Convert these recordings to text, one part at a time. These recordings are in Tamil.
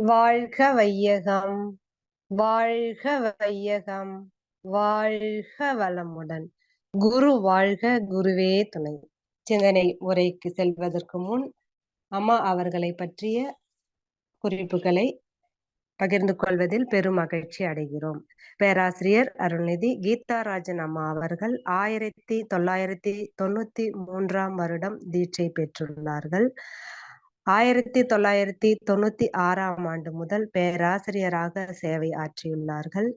வாழ்க வையகம், வாழ்க வையகம், வாழ்க வளமுடன். குரு வாழ்க, குருவே துணை. சிந்தனை உரைக்கு செல்வதற்கு முன் அம்மா அவர்களை பற்றிய குறிப்புகளை பகிர்ந்து கொள்வதில் பெரும் மகிழ்ச்சி அடைகிறோம். பேராசிரியர் அருள்நிதி கீதாராஜன் அம்மா அவர்கள் 1993 தீட்சை பெற்றுள்ளார்கள். 1996 முதல் பேராசிரியராக சேவை ஆற்றியுள்ளார்கள்.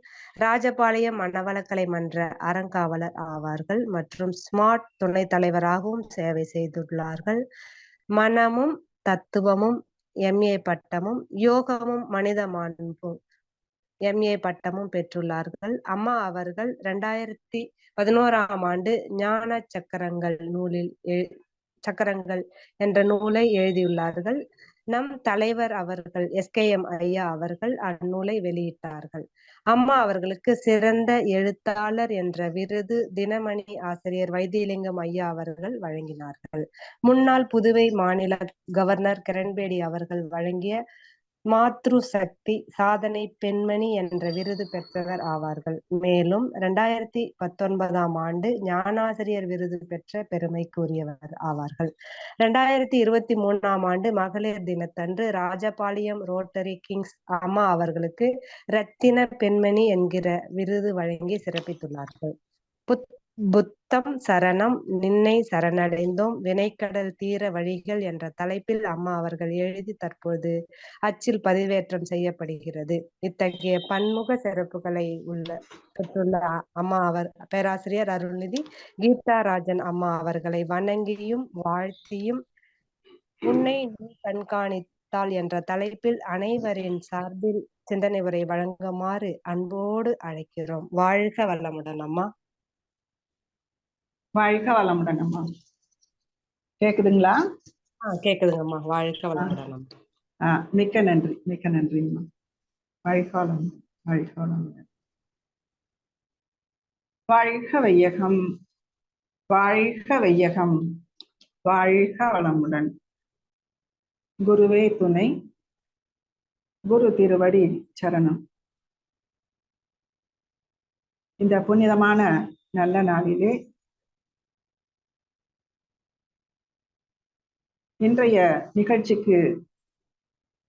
ராஜபாளையம் மனவளக்கலை மன்ற அறங்காவலர் ஆவார்கள் மற்றும் ஸ்மார்ட் துணைத் தலைவராகவும் சேவை செய்துள்ளார்கள். மனமும் தத்துவமும் MA பட்டமும் யோகமும் மனித மாண்பும் MA பட்டமும் பெற்றுள்ளார்கள். அம்மா அவர்கள் 2011 ஞான சக்கரங்கள் சக்கரங்கள் என்ற நூலை எழுதியுள்ளார்கள். நம் தலைவர் அவர்கள் SKM ஐயா அவர்கள் அந்நூலை வெளியிட்டார்கள். அம்மா அவர்களுக்கு சிறந்த எழுத்தாளர் என்ற விருது தினமணி ஆசிரியர் வைத்தியலிங்கம் ஐயா அவர்கள் வழங்கினார்கள். முன்னாள் புதுவை மாநில கவர்னர் கிரண்பேடி அவர்கள் வழங்கிய மாத்ரு சக்தி சாதனை பெண்மணி என்ற விருது பெற்றவர் ஆவார்கள். மேலும் 2019 ஞானாசிரியர் விருது பெற்ற பெருமைக்குரியவர் ஆவார்கள். 2023 மகளிர் தினத்தன்று ராஜபாளையம் ரோட்டரி கிங்ஸ் அம்மா அவர்களுக்கு ரத்தின பெண்மணி என்கிற விருது வழங்கி சிறப்பித்துள்ளார்கள். புத்தம் சரணம் நின்னை சரணடைந்தோம் வினைக்கடல் தீர வழிகள் என்ற தலைப்பில் அம்மா அவர்கள் எழுதி தற்போது அச்சில் பதிவேற்றம் செய்யப்படுகிறது. இத்தகைய பன்முக சிறப்புகளை பெற்றுள்ள அம்மா பேராசிரியர் அருள்நிதி கீதாராஜன் அம்மா அவர்களை வணங்கியும் வாழ்த்தியும் உன்னை நீ கண்காணித்தால் என்ற தலைப்பில் அனைவரின் சார்பில் சிந்தனை உரை வழங்குமாறு அன்போடு அழைக்கிறோம். வாழ்க வளமுடன் அம்மா. வாழ்க வளமுடன் அம்மா. கேக்குதுங்களா? கேக்குதுங்கம்மா. வாழ்க வளமுடன். மிக்க நன்றி, மிக்க நன்றி அம்மா. வாழ்க வளமுடன், வாழ்க வளமுடன். வாழ்க வையகம், வாழ்க வையகம், வாழ்க வளமுடன். குருவே துணை, குரு திருவடி சரணம். இந்த புனிதமான நல்ல நாளிலே இன்றைய நிகழ்ச்சிக்கு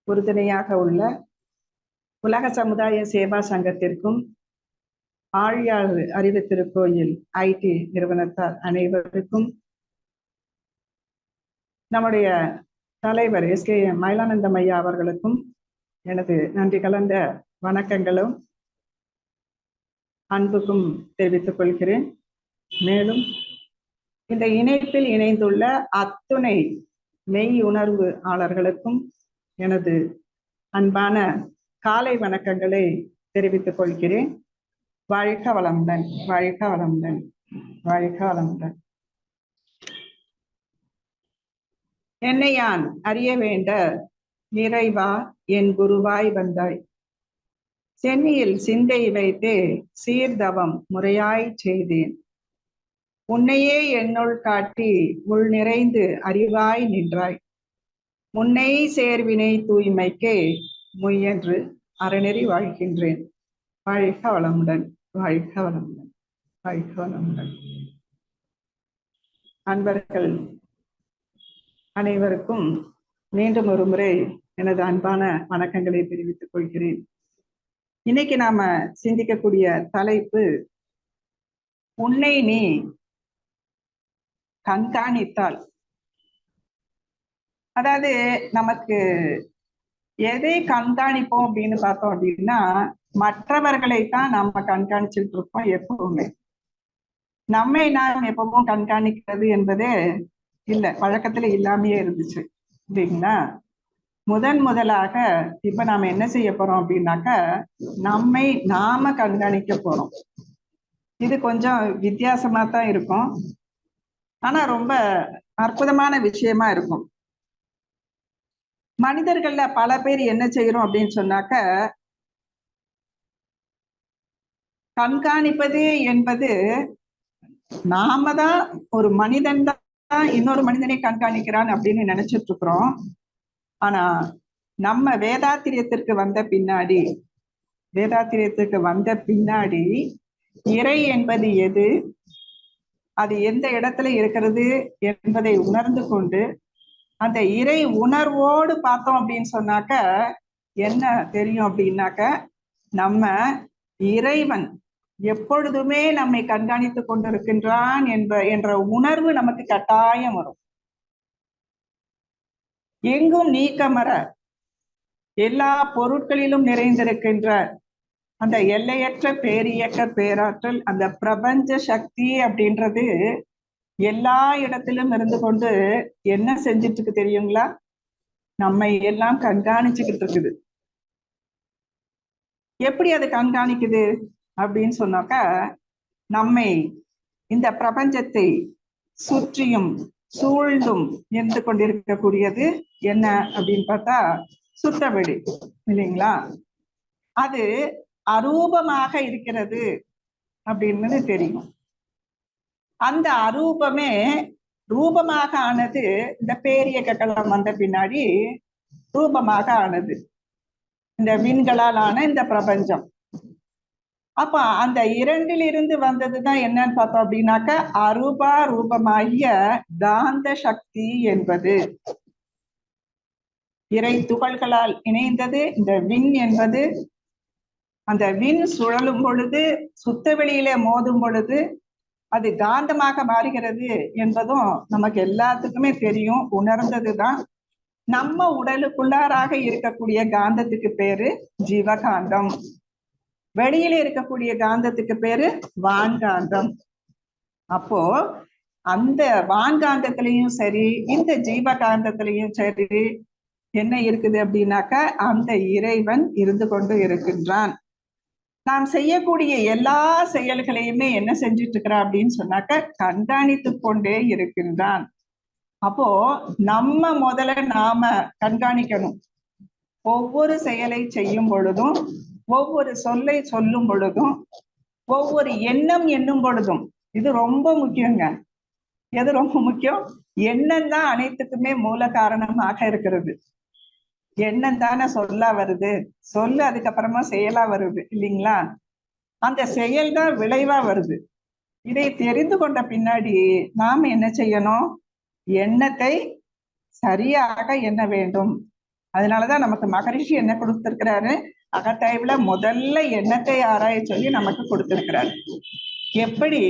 உறுதுணையாக உள்ள உலக சமுதாய சேவா சங்கத்திற்கும் ஆழியார் அறிவு திருக்கோயில் IT நிறுவனத்தார் அனைவருக்கும் நம்முடைய தலைவர் SKM மயிலானந்தம் ஐயா அவர்களுக்கும் எனது நன்றி கலந்த வணக்கங்களும் அன்புக்கும் தெரிவித்துக் கொள்கிறேன். மேலும் இந்த இணைப்பில் இணைந்துள்ள அத்துணை மெய் உணர்வு ஆளர்களுக்கும் எனது அன்பான காலை வணக்கங்களை தெரிவித்துக் கொள்கிறேன். வாழ்க வளமுடன், வாழ்க வளமுடன், வாழ்க வளமுடன். என்னை யான் அறிய வேண்ட நிறைவா என் குருவாய் வந்தாய், சென்னியில் சிந்தை வைத்தே சீர்தவம் முறையாய் செய்தேன், உன்னையே என்னுள் காட்டி உள் நிறைந்து அறிவாய் நின்றாய், முன்னை சேர்வினை தூய்மைக்கே முயன்று அறநெறி வாழ்கின்றேன். வாழ்க வளமுடன், வாழ்க வளமுடன், வாழ்க வளமுடன். அன்பர்கள் அனைவருக்கும் மீண்டும் ஒரு முறை எனது அன்பான வணக்கங்களை தெரிவித்துக் கொள்கிறேன். இன்னைக்கு நாம சிந்திக்கக்கூடிய தலைப்பு, உன்னை நீ கண்காணித்தால். அதாவது நமக்கு எதை கண்காணிப்போம் அப்படின்னு பார்த்தோம் அப்படின்னா, மற்றவர்களைத்தான் நம்ம கண்காணிச்சுட்டு இருப்போம் எப்பவுமே. நம்மை நாம் எப்பவும் கண்காணிக்கிறது என்பதே இல்லை, வழக்கத்துல இல்லாமையே இருந்துச்சு இல்லைங்களா? முதலாக இப்ப நாம என்ன செய்ய போறோம் அப்படின்னாக்க, நம்மை நாம கண்காணிக்க போறோம். இது கொஞ்சம் வித்தியாசமா தான் இருக்கும், ஆனா ரொம்ப அற்புதமான விஷயமா இருக்கும். மனிதர்கள்ல பல பேர் என்ன செய்யறோம் அப்படின்னு சொன்னாக்க, கண்காணிப்பது என்பது நாம தான், ஒரு மனிதன் தான் இன்னொரு மனிதனை கண்காணிக்கிறான் அப்படின்னு நினைச்சிட்டு இருக்கிறோம். ஆனா நம்ம வேதாத்திரியத்திற்கு வந்த பின்னாடி இறை என்பது எது, அது எந்த இடத்துல இருக்கிறது என்பதை உணர்ந்து கொண்டு அந்த இறை உணர்வோடு பார்த்தோம் அப்படின்னு சொன்னாக்க என்ன தெரியும் அப்படின்னாக்க, நம்ம இறைவன் எப்பொழுதுமே நம்மை கண்காணித்து கொண்டிருக்கின்றான் என்ற உணர்வு நமக்கு கட்டாயம் வரும். எங்கும் நீக்கமற எல்லா பொருட்களிலும் நிறைந்திருக்கின்ற அந்த எல்லையற்ற பேரியக்க பேராற்றல், அந்த பிரபஞ்ச சக்தி அப்படின்றது எல்லா இடத்திலும் இருந்து கொண்டு என்ன செஞ்சிட்டு இருக்கு தெரியுங்களா? நம்மை எல்லாம் கண்காணிச்சுக்கிட்டு இருக்குது. எப்படி அது கண்காணிக்குது அப்படின்னு சொன்னாக்கா, நம்மை இந்த பிரபஞ்சத்தை சுற்றியும் சூழ்ந்தும் இருந்து கொண்டிருக்கக்கூடியது என்ன அப்படின்னு பார்த்தா சுத்தவெளி இல்லைங்களா? அது அரூபமாக இருக்கிறது அப்படின்னு தெரியும். அந்த அரூபமே ரூபமாக ஆனது இந்த பேரியக்க களம் வந்த பின்னாடி ரூபமாக ஆனது, இந்த விண்களால் ஆன இந்த பிரபஞ்சம். அப்ப அந்த இரண்டிலிருந்து வந்ததுதான் என்னன்னு பார்த்தோம் அப்படின்னாக்க அரூபா ரூபமாகிய காந்த சக்தி என்பது. இறை துகள்களால் இணைந்தது இந்த விண் என்பது. அந்த விண் சுழலும் பொழுது சுத்த வெளியிலே மோதும் பொழுது அது காந்தமாக மாறுகிறது என்பதும் நமக்கு எல்லாத்துக்குமே தெரியும், உணர்ந்ததுதான். நம்ம உடலுக்குள்ளாராக இருக்கக்கூடிய காந்தத்துக்கு பேரு ஜீவகாந்தம், வெளியில இருக்கக்கூடிய காந்தத்துக்கு பேரு வான்காந்தம். அப்போ அந்த வான்காந்தத்திலையும் சரி இந்த ஜீவகாந்தத்திலையும் சரி என்ன இருக்குது அப்படின்னாக்க அந்த இறைவன் இருந்து கொண்டு இருக்கின்றான். நாம் செய்யக்கூடிய எல்லா செயல்களையுமே என்ன செஞ்சுட்டு இருக்கிறான் அப்படின்னு சொன்னாக்க கண்காணித்து கொண்டே இருக்கின்றான். அப்போ நம்ம முதல்ல நாம கண்காணிக்கணும். ஒவ்வொரு செயலை செய்யும் பொழுதும், ஒவ்வொரு சொல்லை சொல்லும் பொழுதும், ஒவ்வொரு எண்ணம் எண்ணும் பொழுதும், இது ரொம்ப முக்கியங்க. எது ரொம்ப முக்கியம்? எண்ணம் தான் அனைத்துக்குமே மூல காரணமாக இருக்கிறது. எண்ணம் தானே சொல்லா வருது, சொல்லு அதுக்கப்புறமா செயலா வருது இல்லைங்களா? அந்த செயல் தான் விளைவா வருது. இதை தெரிந்து கொண்ட பின்னாடி நாம என்ன செய்யணும்? எண்ணத்தை சரியாக எண்ண வேண்டும். அதனாலதான் நமக்கு மகரிஷி என்ன கொடுத்திருக்கிறாரு? அகத்தாய்வுல முதல்ல எண்ணத்தை ஆராய சொல்லி நமக்கு கொடுத்திருக்கிறாரு. எப்படி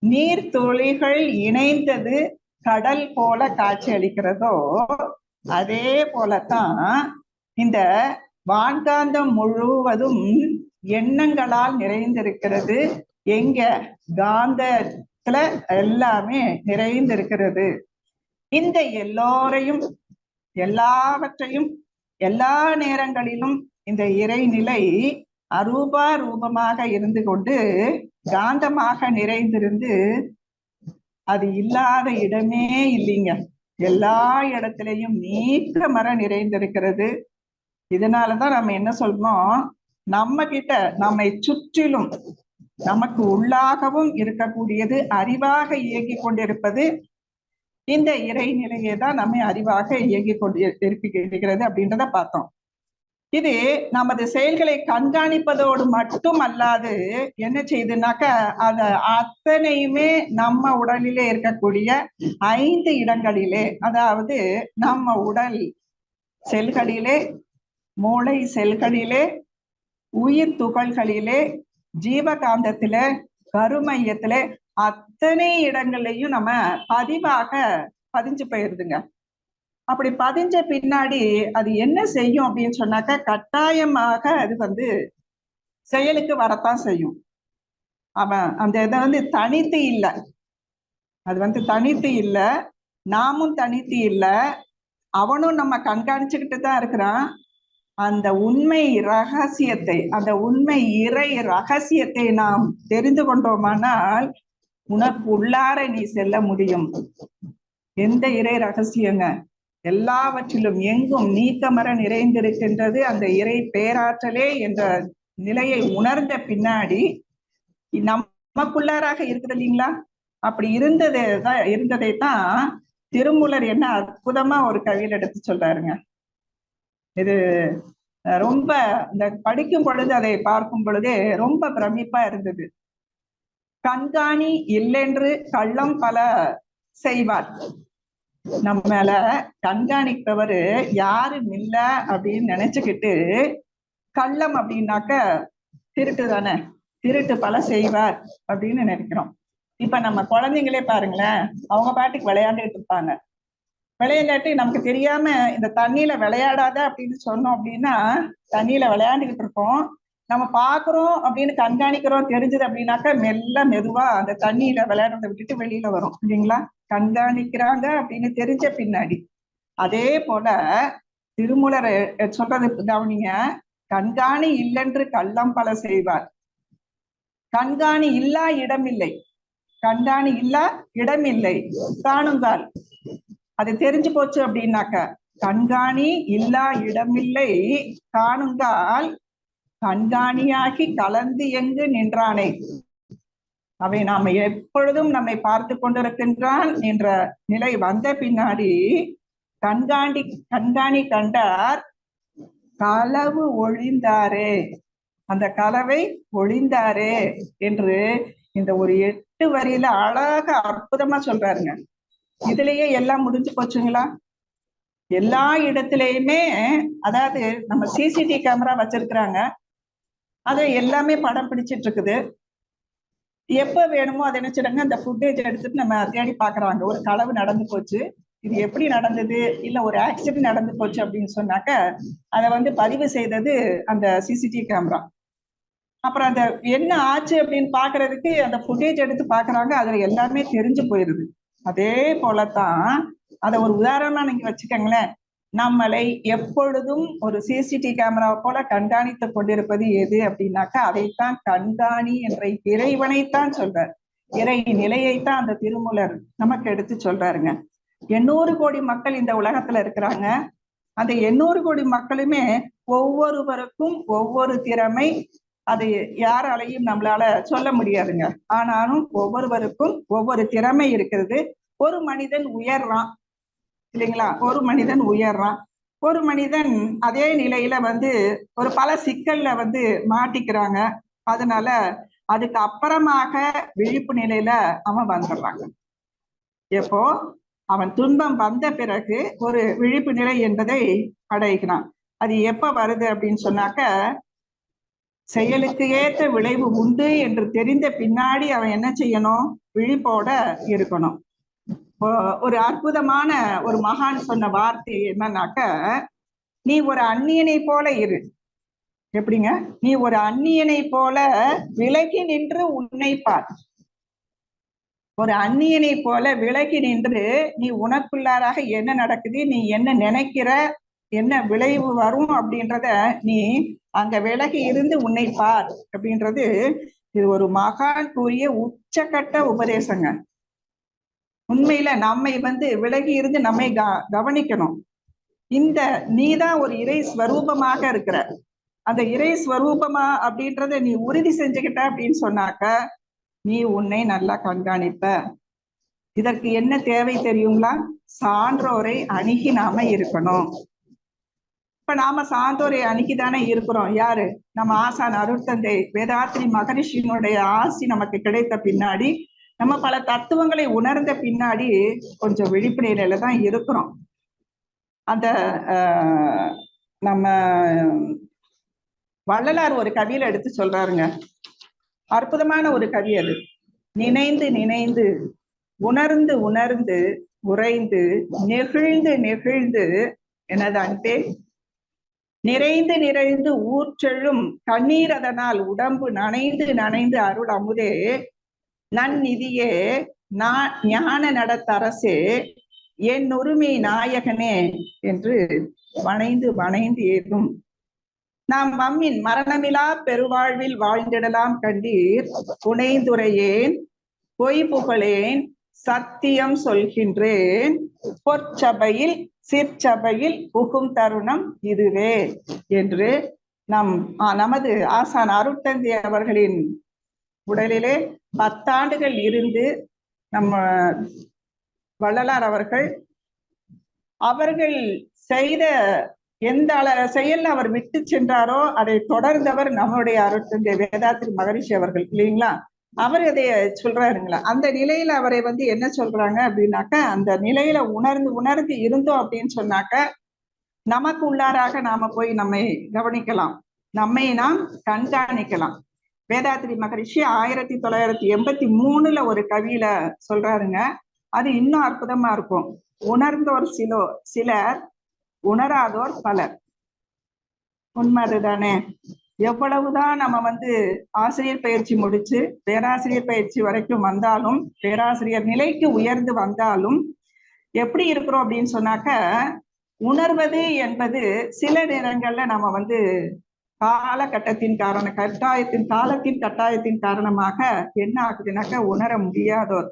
நீர் துளிகள் இணைந்தது கடல் போல காட்சி அளிக்கிறதோ அதே போலத்தான் இந்த வான்காந்தம் முழுவதும் எண்ணங்களால் நிறைந்திருக்கிறது. எங்க? காந்தத்துல எல்லாமே நிறைந்திருக்கிறது. இந்த எல்லோரையும் எல்லாவற்றையும் எல்லா நேரங்களிலும் இந்த இறைநிலை அரூபா ரூபமாக இருந்து கொண்டு காந்தமாக நிறைந்திருந்து அது இல்லாத இடமே இல்லைங்க. எல்லா இடத்திலையும் நீக்கமற நிறைந்திருக்கிறது. இதனாலதான் நம்ம என்ன சொல்றோம், நம்ம கிட்ட நம்மை சுற்றிலும் நமக்கு உள்ளாகவும் இருக்கக்கூடியது அறிவாக இயங்கி கொண்டிருப்பது இந்த இறைநிலையை தான் நம்மை அறிவாக இயங்கி கொண்டு இருக்கிறது அப்படின்றத பார்த்தோம். இது நமது செயல்களை கண்காணிப்பதோடு மட்டும் அல்லாது என்ன செய்யுதுனாக்க அத அத்தனையுமே நம்ம உடலிலே இருக்கக்கூடிய 5 இடங்களிலே, அதாவது நம்ம உடல் செல்களிலே, மூளை செல்களிலே, உயிர் துகள்களிலே, ஜீவகாந்தத்தில, கருமையத்துல அத்தனை இடங்கள்லையும் நம்ம பதிவாக பதிஞ்சு போயிருதுங்க. அப்படி பதிஞ்ச பின்னாடி அது என்ன செய்யும் அப்படின்னு சொன்னாக்க கட்டாயமாக அது செயலுக்கு வரத்தான் செய்யும். அவன் அந்த இதை தனித்து இல்லை, அது தனித்து இல்லை, நாமும் தனித்து இல்லை, அவனும் நம்ம கண்காணிச்சுக்கிட்டு தான் இருக்கிறான். அந்த உண்மை ரகசியத்தை, அந்த உண்மை இறை ரகசியத்தை நாம் தெரிந்து கொண்டோமானால் உனக்கு உள்ளார நீ செல்ல முடியும். எந்த இறை ரகசியங்க? எல்லாவற்றிலும் எங்கும் நீக்கமர நிறைந்திருக்கின்றது அந்த இறை பேராற்றலே என்ற நிலையை உணர்ந்த பின்னாடி நமக்குள்ளாராக இருக்குது இல்லைங்களா? அப்படி இருந்ததைத்தான் திருமூலர் என்ன அற்புதமா ஒரு கவியில் எடுத்து சொல்றாருங்க. இது ரொம்ப இந்த படிக்கும் பொழுது அதை பார்க்கும் பொழுதே ரொம்ப பிரமிப்பா இருந்தது. கண்காணி இல்லென்று கள்ளம் பல செய்வார். நம்ம மேல கண்காணிப்பவரு யாரும் இல்ல அப்படின்னு நினைச்சுக்கிட்டு, கள்ளம் அப்படின்னாக்க திருட்டு தானே, திருட்டு பல செய்வார் அப்படின்னு நினைக்கிறோம். இப்ப நம்ம குழந்தைங்களே பாருங்களேன், அவங்க பாட்டுக்கு விளையாண்டுட்டு இருப்பாங்க. விளையாண்டாட்டி நமக்கு தெரியாம இந்த தண்ணியில விளையாடாத அப்படின்னு சொன்னோம் அப்படின்னா தண்ணியில விளையாண்டுகிட்டு இருக்கோம். நம்ம பாக்குறோம் அப்படின்னு கண்காணிக்கிறோம் தெரிஞ்சது அப்படின்னாக்கா மெதுவா அந்த தண்ணியில விளையாடுறத விட்டுட்டு வெளியில வரும் இல்லைங்களா, கண்காணிக்கிறாங்க அப்படின்னு தெரிஞ்ச பின்னாடி. அதே போல திருமூலர் சொல்றது கவனிங்க, கண்காணி இல்லென்று கள்ளம் பல செய்வார். கண்காணி இல்லா இடமில்லை, கண்காணி இல்லா இடமில்லை காணுங்கால். அது தெரிஞ்சு போச்சு அப்படின்னாக்க, கண்காணி இல்லா இடமில்லை காணுங்கால் கண்காணியாகி கலந்து எங்கு நின்றானே. அவை நாம எப்பொழுதும் நம்மை பார்த்து கொண்டிருக்கின்றான் என்ற நிலை வந்த பின்னாடி கண்காணி கண்டார் களவு ஒழிந்தாரே, அந்த களவை ஒழிந்தாரே என்று இந்த ஒரு 8 வரியில அழகா அற்புதமா சொல்றாருங்க. இதுலயே எல்லாம் முடிஞ்சு போச்சுங்களா? எல்லா இடத்துலயுமே, அதாவது நம்ம சிசிடிவி கேமரா வச்சிருக்கிறாங்க, அது எல்லாமே படம் பிடிச்சிட்டு இருக்குது. எப்ப வேணுமோ அதை நினைச்சிடுங்க, அந்த ஃபுட்டேஜ் எடுத்துட்டு நம்ம தேடி பாக்குறாங்க. ஒரு களவு நடந்து போச்சு, இது எப்படி நடந்தது, இல்ல ஒரு ஆக்சிடென்ட் நடந்து போச்சு அப்படின்னு சொன்னாக்க அதை பதிவு செய்தது அந்த சிசிடிவி கேமரா. அப்புறம் அந்த என்ன ஆச்சு அப்படின்னு பாக்குறதுக்கு அந்த ஃபுட்டேஜ் எடுத்து பாக்குறாங்க, அதுல எல்லாமே தெரிஞ்சு போயிருது. அதே போலத்தான் அதை ஒரு உதாரணமா நீங்க வச்சுக்கோங்களேன், நம்மளை எப்பொழுதும் ஒரு சிசிடிவி கேமரா போல கண்காணித்து கொண்டிருப்பது எது அப்படின்னாக்கா அதைத்தான் கண்காணி என்ற இறைவனைத்தான் சொல்றார். இறை நிலையைத்தான் அந்த திருமூலர் நமக்கு எடுத்து சொல்றாருங்க. 800 கோடி மக்கள் இந்த உலகத்துல இருக்கிறாங்க. அந்த 800 கோடி மக்களுமே ஒவ்வொருவருக்கும் ஒவ்வொரு திறமை, அது யாராலையும் நம்மளால சொல்ல முடியாதுங்க. ஆனாலும் ஒவ்வொருவருக்கும் ஒவ்வொரு திறமை இருக்கிறது. ஒரு மனிதன் உயர்றான் இல்லைங்களா, ஒரு மனிதன் உயர்றான், ஒரு மனிதன் அதே நிலையில ஒரு பல சிக்கல்ல மாட்டிக்கிறாங்க. அதனால அதுக்கு அப்புறமாக விழிப்பு நிலையில அவன் வந்துடுறாங்க. எப்போ அவன் துன்பம் வந்த பிறகு ஒரு விழிப்பு நிலை என்பதை அடைகிறான். அது எப்ப வருது அப்படின்னு சொன்னாக்க, செயலுக்கு ஏற்ற விளைவு உண்டு என்று தெரிந்த பின்னாடி அவன் என்ன செய்யணும், விழிப்போட இருக்கணும். ஒரு அற்புதமான ஒரு மகான் சொன்ன வார்த்தை என்னன்னாக்க, நீ ஒரு அந்நியனை போல இரு. எப்படிங்க? நீ ஒரு அந்நியனை போல விலகி நின்று உன்னை பார். ஒரு அந்நியனை போல விலகி நின்று நீ உனக்குள்ளாராக என்ன நடக்குது, நீ என்ன நினைக்கிற, என்ன விளைவு வரும் அப்படின்றத நீ அங்க விலகி இருந்து உன்னை பார் அப்படின்றது இது ஒரு மகான் கூறிய உச்சகட்ட உபதேசங்க. உண்மையில நம்மை விலகி இருந்து நம்மை கவனிக்கணும். இந்த நீதான் ஒரு இறை ஸ்வரூபமாக இருக்கிற, அந்த இறை ஸ்வரூபமா அப்படின்றத நீ உறுதி செஞ்சுக்கிட்ட அப்படின்னு சொன்னாக்க நீ உன்னை நல்லா கண்காணிப்ப. இதற்கு என்ன தேவை தெரியுங்களா? சான்றோரை அணுகி நாம இருக்கணும். இப்ப நாம சான்றோரை அணுகிதானே இருக்கிறோம். யாரு? நம்ம ஆசான் அருட்தந்தை வேதாத்ரி மகரிஷியினுடைய ஆசி நமக்கு கிடைத்த பின்னாடி, நம்ம பல தத்துவங்களை உணர்ந்த பின்னாடி கொஞ்சம் விழிப்பு நிலையில தான் இருக்கிறோம். அந்த நம்ம வள்ளலார் ஒரு கவியில எடுத்து சொல்றாருங்க, அற்புதமான ஒரு கவி அது. நினைந்து நினைந்து உணர்ந்து உணர்ந்து உறைந்து நெகிழ்ந்து நெகிழ்ந்து எனது அன்பே நிறைந்து நிறைந்து ஊற்றெழும் கண்ணீர் அதனால் உடம்பு நனைந்து நனைந்து அருள் அமுதே நன்னிதியே ஞான நடத்தரசே என் உரிமை நாயகனே என்று வணைந்து வணைந்து ஏதும் நாம் மம்மின் மரணமிலா பெருவாழ்வில் வாழ்ந்திடலாம் கண்டீர் புனைந்துரையேன் பொய் புகழேன் சத்தியம் சொல்கின்றேன் பொற்சபையில் சிற்சபையில் புகும் தருணம் இதுவே என்று நமது ஆசான் அருட்தந்தை அவர்களின் உடலிலே 10 ஆண்டுகள் இருந்து நம்ம வள்ளலார் அவர்கள் செய்த எந்த செயல்ல அவர் விட்டு சென்றாரோ அதை தொடர்ந்தவர் நம்மளுடைய அருட்தந்தை வேதாத்ரி மகரிஷி அவர்கள் இல்லைங்களா. அவர் இதை சொல்றாருங்களா. அந்த நிலையில அவரை என்ன சொல்றாங்க அப்படின்னாக்க, அந்த நிலையில உணர்ந்து உணர்ந்து இருந்தோம் அப்படின்னு சொன்னாக்க நமக்கு உள்ளாராக நாம போய் நம்மை கவனிக்கலாம், நம்மை நாம் கண்காணிக்கலாம். வேதாத்ரி மகரிஷி 1983 ஒரு கவியில சொல்றாருங்க. அது இன்னும் அற்புதமா இருக்கும். உணர்ந்தோர் சிலர், உணராதோர் பலர். உண்மை அதுதானே. எவ்வளவுதான் நம்ம ஆசிரியர் பயிற்சி முடிச்சு பேராசிரியர் பயிற்சி வரைக்கும் வந்தாலும், பேராசிரியர் நிலைக்கு உயர்ந்து வந்தாலும் எப்படி இருக்கிறோம் அப்படின்னு சொன்னாக்க, உணர்வது என்பது சில நேரங்கள்ல நம்ம காலகட்டத்தின் காலத்தின் கட்டாயத்தின் காரணமாக என்ன ஆகுதுனாக்க உணர முடியாதோர்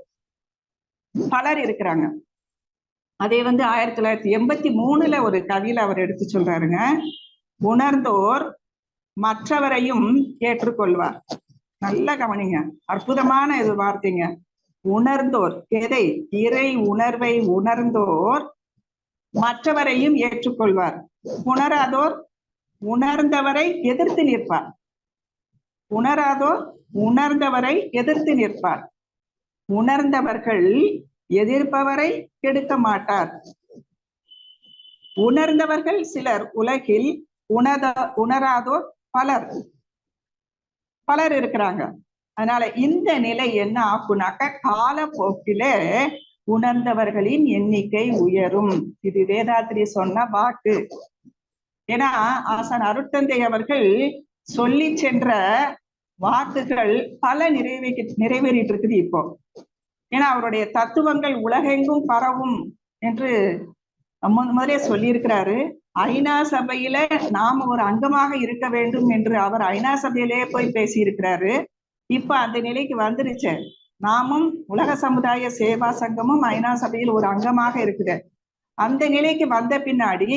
பலர் இருக்கிறாங்க. அதை 1983 ஒரு கவியில அவர் எடுத்து சொல்றாருங்க. உணர்ந்தோர் மற்றவரையும் ஏற்றுக்கொள்வார். நல்ல கவனிங்க, அற்புதமான இது வார்த்தைங்க. உணர்ந்தோர் எதை? இறை உணர்வை உணர்ந்தோர் மற்றவரையும் ஏற்றுக்கொள்வார். உணராதோர் உணர்ந்தவரை எதிர்த்து நிற்பார். உணராதோர் உணர்ந்தவரை எதிர்த்து நிற்பார். உணர்ந்தவர்கள் எதிர்ப்பவரை கெடுக்க மாட்டார். உணர்ந்தவர்கள் சிலர் உலகில், உணராதோர் பலர் இருக்கிறாங்க. அதனால இந்த நிலை என்ன ஆகுனாக்க, காலப்போக்கில உணர்ந்தவர்களின் எண்ணிக்கை உயரும். இது வேதாத்ரி சொன்ன வாக்கு. ஏன்னா ஆசான் அருட்தந்தை அவர்கள் சொல்லி சென்ற வாக்குகள் பல நிறைவேறிட்டு இருக்குது இப்போ. ஏன்னா அவருடைய தத்துவங்கள் உலகெங்கும் பரவும் என்று முதலே சொல்லியிருக்கிறாரு. ஐநா சபையில நாம ஒரு அங்கமாக இருக்க வேண்டும் என்று அவர் ஐநா சபையிலே போய் பேசியிருக்கிறாரு. இப்ப அந்த நிலைக்கு வந்துருச்சு. நாமும் உலக சமுதாய சேவா சங்கமும் ஐநா சபையில் ஒரு அங்கமாக இருக்குது. அந்த நிலைக்கு வந்த பின்னாடி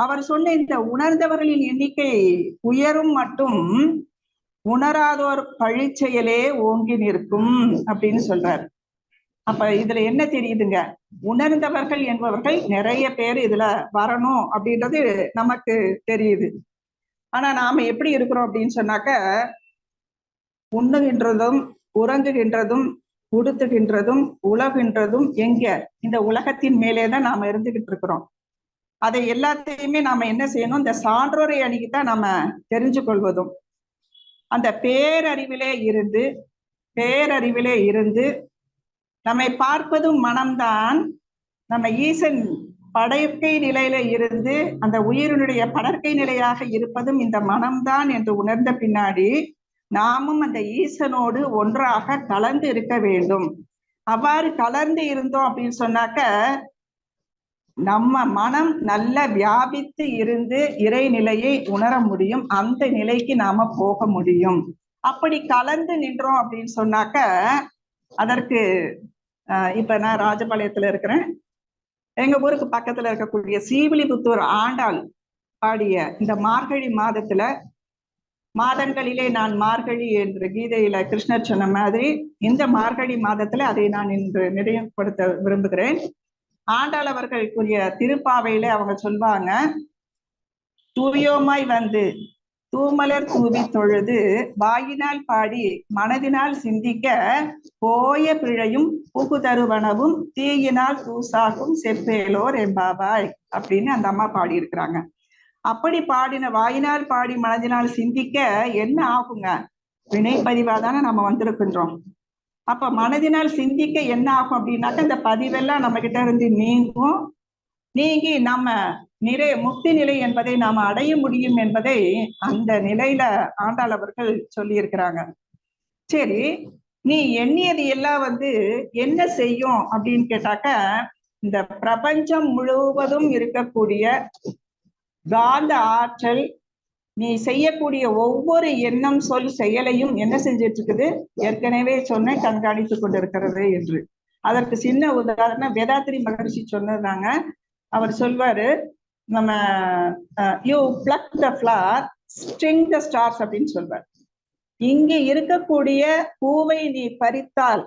அவர் சொன்ன இந்த உணர்ந்தவர்களின் எண்ணிக்கை உயரும் மட்டும் உணராதோர் பழிச்செயலே ஓங்கி நிற்கும் அப்படின்னு சொல்றாரு. அப்ப இதுல என்ன தெரியுதுங்க, உணர்ந்தவர்கள் என்பவர்கள் நிறைய பேர் இதுல வரணும் அப்படின்றது நமக்கு தெரியுது. ஆனா நாம எப்படி இருக்கிறோம் அப்படின்னு சொன்னாக்க, உண்ணுகின்றதும் உறங்குகின்றதும் உடுத்துகின்றதும் உலகின்றதும் எங்க? இந்த உலகத்தின் மேலேதான் நாம இருந்துகிட்டு இருக்கிறோம். அதை எல்லாத்தையுமே நாம என்ன செய்யணும்? இந்த சான்றோரை அணுகித்தான் நாம தெரிஞ்சு கொள்வதும். அந்த பேரறிவிலே இருந்து நம்மை பார்ப்பதும் மனம்தான். நம்ம ஈசன் படைக்கை நிலையில இருந்து அந்த உயிரினுடைய படற்கை நிலையாக இருப்பதும் இந்த மனம்தான் என்று உணர்ந்த பின்னாடி நாமும் அந்த ஈசனோடு ஒன்றாக கலந்து இருக்க வேண்டும். அவ்வாறு கலந்து இருந்தோம் அப்படின்னு சொன்னாக்க நம்ம மனம் நல்ல வியாபித்து இருந்து இறைநிலையை உணர முடியும். அந்த நிலைக்கு நாம போக முடியும். அப்படி கலந்து நின்றோம் அப்படின்னு சொன்னாக்க அதற்கு இப்ப நான் ராஜபாளையத்துல இருக்கிறேன். எங்க ஊருக்கு பக்கத்துல இருக்கக்கூடிய ஸ்ரீவில்லிபுத்தூர் ஆண்டாள் பாடிய இந்த மார்கழி மாதத்துல, மாதங்களிலே நான் மார்கழி என்று கீதையில கிருஷ்ணர் சொன்ன மாதிரி இந்த மார்கழி மாதத்துல அதை நான் இன்று நினைவுபடுத்த விரும்புகிறேன். ஆண்டாள் அவர்களுக்குரிய திருப்பாவையில அவங்க சொல்வாங்க, தூயோமாய் வந்து தூமலர் தூவி தொழுது வாயினால் பாடி மனதினால் சிந்திக்க போய பிழையும் புகுதருவனவும் தீயினால் தூசாகும் செப்பேலோர் எம்பாவாய் அப்படின்னு அந்த அம்மா பாடி இருக்கிறாங்க. அப்படி பாடின வாயினால் பாடி மனதினால் சிந்திக்க என்ன ஆகுங்க? வினைப்பதிவாதானே நம்ம வந்திருக்கின்றோம். அப்ப மனதினால் சிந்திக்க என்ன ஆகும் அப்படின்னாக்க இந்த பதிவெல்லாம் நம்ம கிட்ட இருந்து நீங்கி நம்ம முக்தி நிலை என்பதை நாம அடைய முடியும் என்பதை அந்த நிலையில ஆண்டாள் அவர்கள் சொல்லி இருக்கிறாங்க. சரி, நீ எண்ணியது எல்லாம் என்ன செய்யும் அப்படின்னு கேட்டாக்க, இந்த பிரபஞ்சம் முழுவதும் இருக்கக்கூடிய காந்த ஆற்றல் நீ செய்யக்கூடிய ஒவ்வொரு எண்ணம் சொல் செயலையும் என்ன செஞ்சிட்டு இருக்குது? ஏற்கனவே சொன்ன கண்காணித்து கொண்டிருக்கிறது என்று. அதற்கு சின்ன உதாரணம் வேதாத்ரி மகரிஷி சொன்னதாங்க. அவர் சொல்வாரு, நம்ம you plug the flower string the stars அப்படின்னு சொல்வார். இங்க இருக்கக்கூடிய பூவை நீ பறித்தால்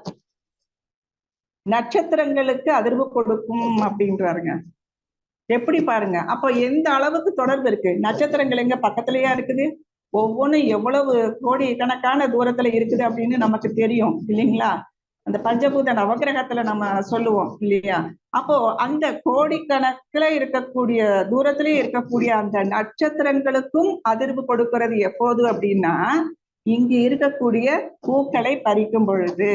நட்சத்திரங்களுக்கு அதிர்வு கொடுக்கும் அப்படின்றாருங்க. எப்படி பாருங்க, அப்போ எந்த அளவுக்கு தொடர்பு இருக்கு. நட்சத்திரங்கள் எங்க பக்கத்துலயா இருக்குது, ஒவ்வொன்றும் எவ்வளவு கோடி கணக்கான தூரத்துல இருக்குது அப்படின்னு நமக்கு தெரியும் இல்லைங்களா. அந்த பஞ்சபூத நவகிரகத்துல நம்ம சொல்லுவோம் இல்லையா. அப்போ அந்த கோடிக்கணக்கில் இருக்கக்கூடிய தூரத்திலே இருக்கக்கூடிய அந்த நட்சத்திரங்களுக்கும் அதிர்வு கொடுக்கிறது எப்போது அப்படின்னா, இங்கு இருக்கக்கூடிய பூக்களை பறிக்கும் பொழுது.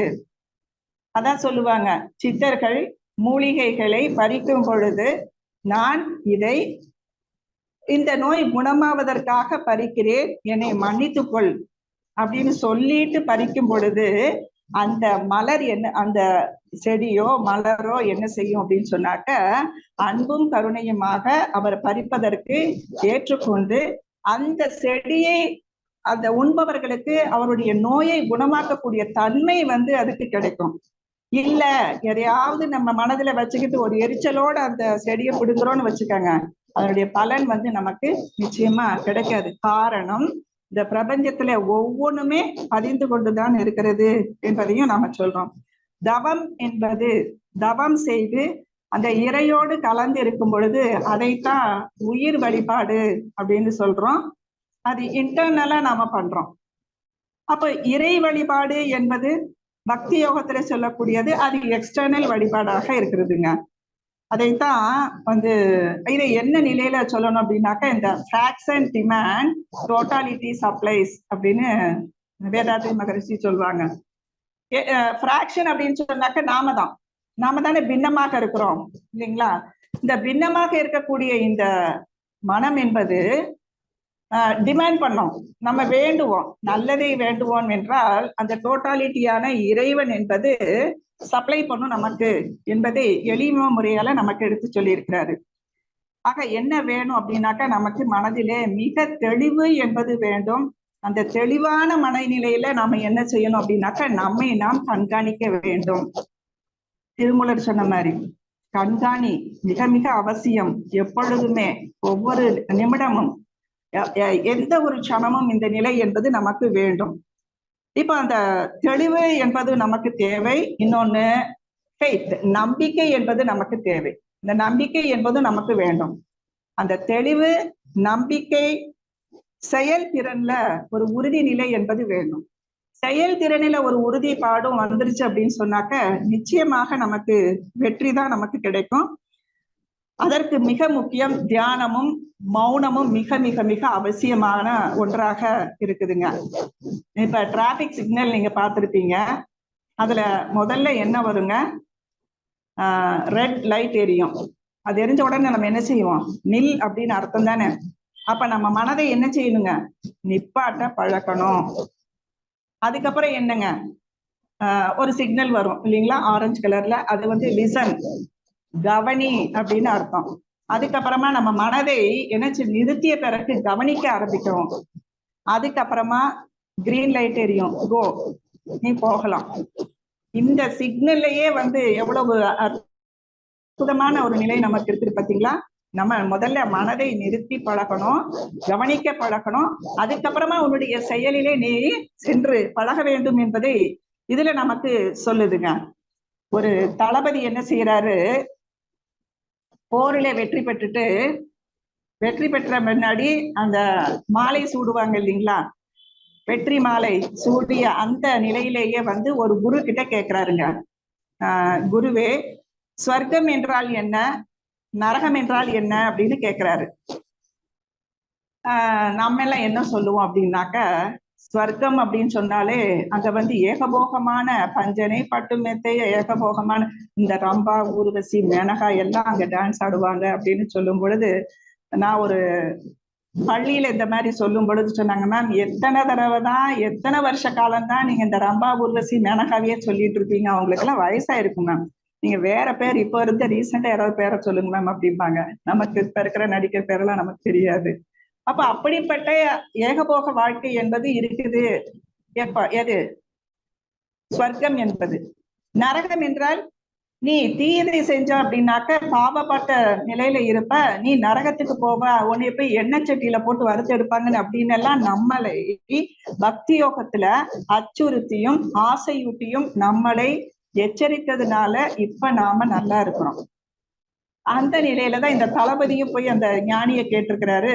அதான் சொல்லுவாங்க, சித்தர்கள் மூலிகைகளை பறிக்கும் பொழுது நான் இதை இந்த நோய் குணமாவதற்காக பறிக்கிறேன், என்னை மன்னித்துக்கொள் அப்படின்னு சொல்லிட்டு பறிக்கும் பொழுது அந்த மலர் என்ன, அந்த செடியோ மலரோ என்ன செய்யும் அப்படின்னு சொன்னாக்க, அன்பும் கருணையுமாக அவர் பறிப்பதற்கு ஏற்றுக்கொண்டு அந்த செடியை அந்த உண்பவர்களுக்கு அவருடைய நோயை குணமாக்கக்கூடிய தன்மை வந்து அதுக்கு கிடைக்கும். இல்ல எதையாவது நம்ம மனதுல வச்சுக்கிட்டு ஒரு எரிச்சலோட அந்த செடியை பிடுங்குறோம்னு வச்சுக்கோங்க, அதனுடைய பலன் வந்து நமக்கு நிச்சயமா கிடைக்காது. காரணம், இந்த பிரபஞ்சத்துல ஒவ்வொன்றுமே பதிந்து கொண்டுதான் இருக்கிறது என்பதையும் நாம சொல்றோம். தவம் என்பது, தவம் செய்து அந்த இறையோடு கலந்து இருக்கும் பொழுது அதைத்தான் உயிர் வழிபாடு அப்படின்னு சொல்றோம். அது இன்டர்னலா நாம பண்றோம். அப்ப இறை வழிபாடு என்பது பக்தி யோகத்துல சொல்லக்கூடியது, அது எக்ஸ்டர்னல் வழிபாடாக இருக்கிறதுங்க. அதைத்தான் வந்து இதை என்ன நிலையில சொல்லணும் அப்படின்னாக்க, இந்த ஃபிராக்ஷன் டிமாண்ட் டோட்டாலிட்டி சப்ளைஸ் அப்படின்னு வேதாத்ரி மகரிஷி சொல்லுவாங்க. ஃபிராக்ஷன் அப்படின்னு சொன்னாக்க நாம தானே பின்னமாக இருக்கிறோம் இல்லைங்களா. இந்த பின்னமாக இருக்கக்கூடிய இந்த மனம் என்பது டிமாண்ட் பண்ணோம், நம்ம வேண்டுவோம், நல்லதை வேண்டுவோம் என்றால் அந்த டோட்டாலிட்டியான இறைவன் என்பது சப்ளை பண்ணும் நமக்கு என்பதை எளிமை முறையால நமக்கு எடுத்து சொல்லி இருக்கிறாரு. ஆக என்ன வேணும் அப்படின்னாக்கா, நமக்கு மனதிலே மிக தெளிவு என்பது வேண்டும். அந்த தெளிவான மனநிலையில நாம என்ன செய்யணும் அப்படின்னாக்கா, நம்மை நாம் கண்காணிக்க வேண்டும். திருமூலர் சொன்ன மாதிரி கண்காணி மிக மிக அவசியம். எப்பொழுதுமே ஒவ்வொரு நிமிடமும் எந்த ஒரு க்ஷணமும் இந்த நிலை என்பது நமக்கு வேண்டும். இப்ப அந்த தெளிவு என்பது நமக்கு தேவை. இன்னொன்னு ஃபெய்த், நம்பிக்கை என்பது நமக்கு தேவை. இந்த நம்பிக்கை என்பது நமக்கு வேண்டும். அந்த தெளிவு, நம்பிக்கை, செயல்திறன்ல ஒரு உறுதி நிலை என்பது வேண்டும். செயல்திறனில ஒரு உறுதிப்பாடும் வந்துருச்சு அப்படின்னு சொன்னாக்க நிச்சயமாக நமக்கு வெற்றி தான் நமக்கு கிடைக்கும். அதற்கு மிக முக்கியம் தியானமும் மௌனமும் மிக மிக மிக அவசியமான ஒன்றாக இருக்குதுங்க. இப்ப டிராபிக் சிக்னல் நீங்க பார்த்திருப்பீங்க, அதுல முதல்ல என்ன வருங்க, ரெட் லைட் எரியும். அது எரிஞ்ச உடனே நம்ம என்ன செய்வோம், நில் அப்படின்னு அர்த்தம் தானே. அப்ப நம்ம மனதை என்ன செய்யணுங்க, நிப்பாட்ட பழக்கணும். அதுக்கப்புறம் என்னங்க, ஒரு சிக்னல் வரும் இல்லைங்களா, ஆரஞ்சு கலர்ல, அது வந்து லிசன், கவனி அப்படின்னு அர்த்தம். அதுக்கப்புறமா நம்ம மனதை என்ன நிறுத்திய பிறகு கவனிக்க ஆரம்பிக்கிறோம். அதுக்கப்புறமா கிரீன் லைட் எரியும், கோ, நீ போகலாம். இந்த சிக்னல்லையே வந்து எவ்வளவு அற்புதமான ஒரு நிலை நமக்கு இருக்குது பாத்தீங்களா. நம்ம முதல்ல மனதை நிறுத்தி பழகணும், கவனிக்க பழகணும். அதுக்கப்புறமா உன்னுடைய செயலிலே நீ சென்று பழக வேண்டும் என்பதை இதுல நமக்கு சொல்லுதுங்க. ஒரு தளபதி என்ன செய்யறாரு, போரில வெற்றி பெற்ற முன்னாடி அந்த மாலை சூடுவாங்க இல்லைங்களா, வெற்றி மாலை சூடிய அந்த நிலையிலேயே வந்து ஒரு குரு கிட்ட கேட்கிறாருங்க, குருவே ஸ்வர்க்கம் என்றால் என்ன, நரகம் என்றால் என்ன அப்படின்னு கேட்கிறாரு. நம்ம எல்லாம் என்ன சொல்லுவோம் அப்படின்னாக்க, ஸ்வர்க்கம் அப்படின்னு சொன்னாலே அங்க வந்து ஏகபோகமான பஞ்சனை பட்டு மெத்தைய ஏகபோகமான இந்த ரம்பா ஊர்வசி மேனகா எல்லாம் அங்க டான்ஸ் ஆடுவாங்க அப்படின்னு சொல்லும் பொழுது, நான் ஒரு பள்ளியில இந்த மாதிரி சொல்லும் பொழுது சொன்னாங்க, மேம் எத்தனை தடவை தான், எத்தனை வருஷ காலம் தான் நீங்க இந்த ரம்பா ஊர்வசி மேனகாவையே சொல்லிட்டு இருப்பீங்க, அவங்களுக்கு எல்லாம் வயசா இருக்கும் மேம், நீங்க வேற பேர் இப்ப இருந்த ரீசெண்டா யாராவது பேரை சொல்லுங்க மேம் அப்படிம்பாங்க. நமக்கு இப்ப இருக்கிற நடிக்கிற பேரெல்லாம் நமக்கு தெரியாது. அப்ப அப்படிப்பட்ட ஏகபோக வாழ்க்கை என்பது இருக்குது. எது ஸ்வர்க்கம் என்பது. நரகம் என்றால் நீ தீயதை செஞ்ச அப்படின்னாக்க பாவப்பட்ட நிலையில இருப்ப, நீ நரகத்துக்கு போவ, உன்னை போய் எண்ணெய் சட்டியில போட்டு வறுத்து எடுப்பாங்கன்னு அப்படின்னு எல்லாம் நம்மளை பக்தி யோகத்துல அச்சுறுத்தியும் ஆசையூட்டியும் நம்மளை எச்சரித்ததுனால இப்ப நாம நல்லா இருக்கிறோம். அந்த நிலையில தான் இந்த தளபதியும் போய் அந்த ஞானியை கேட்டிருக்கிறாரு.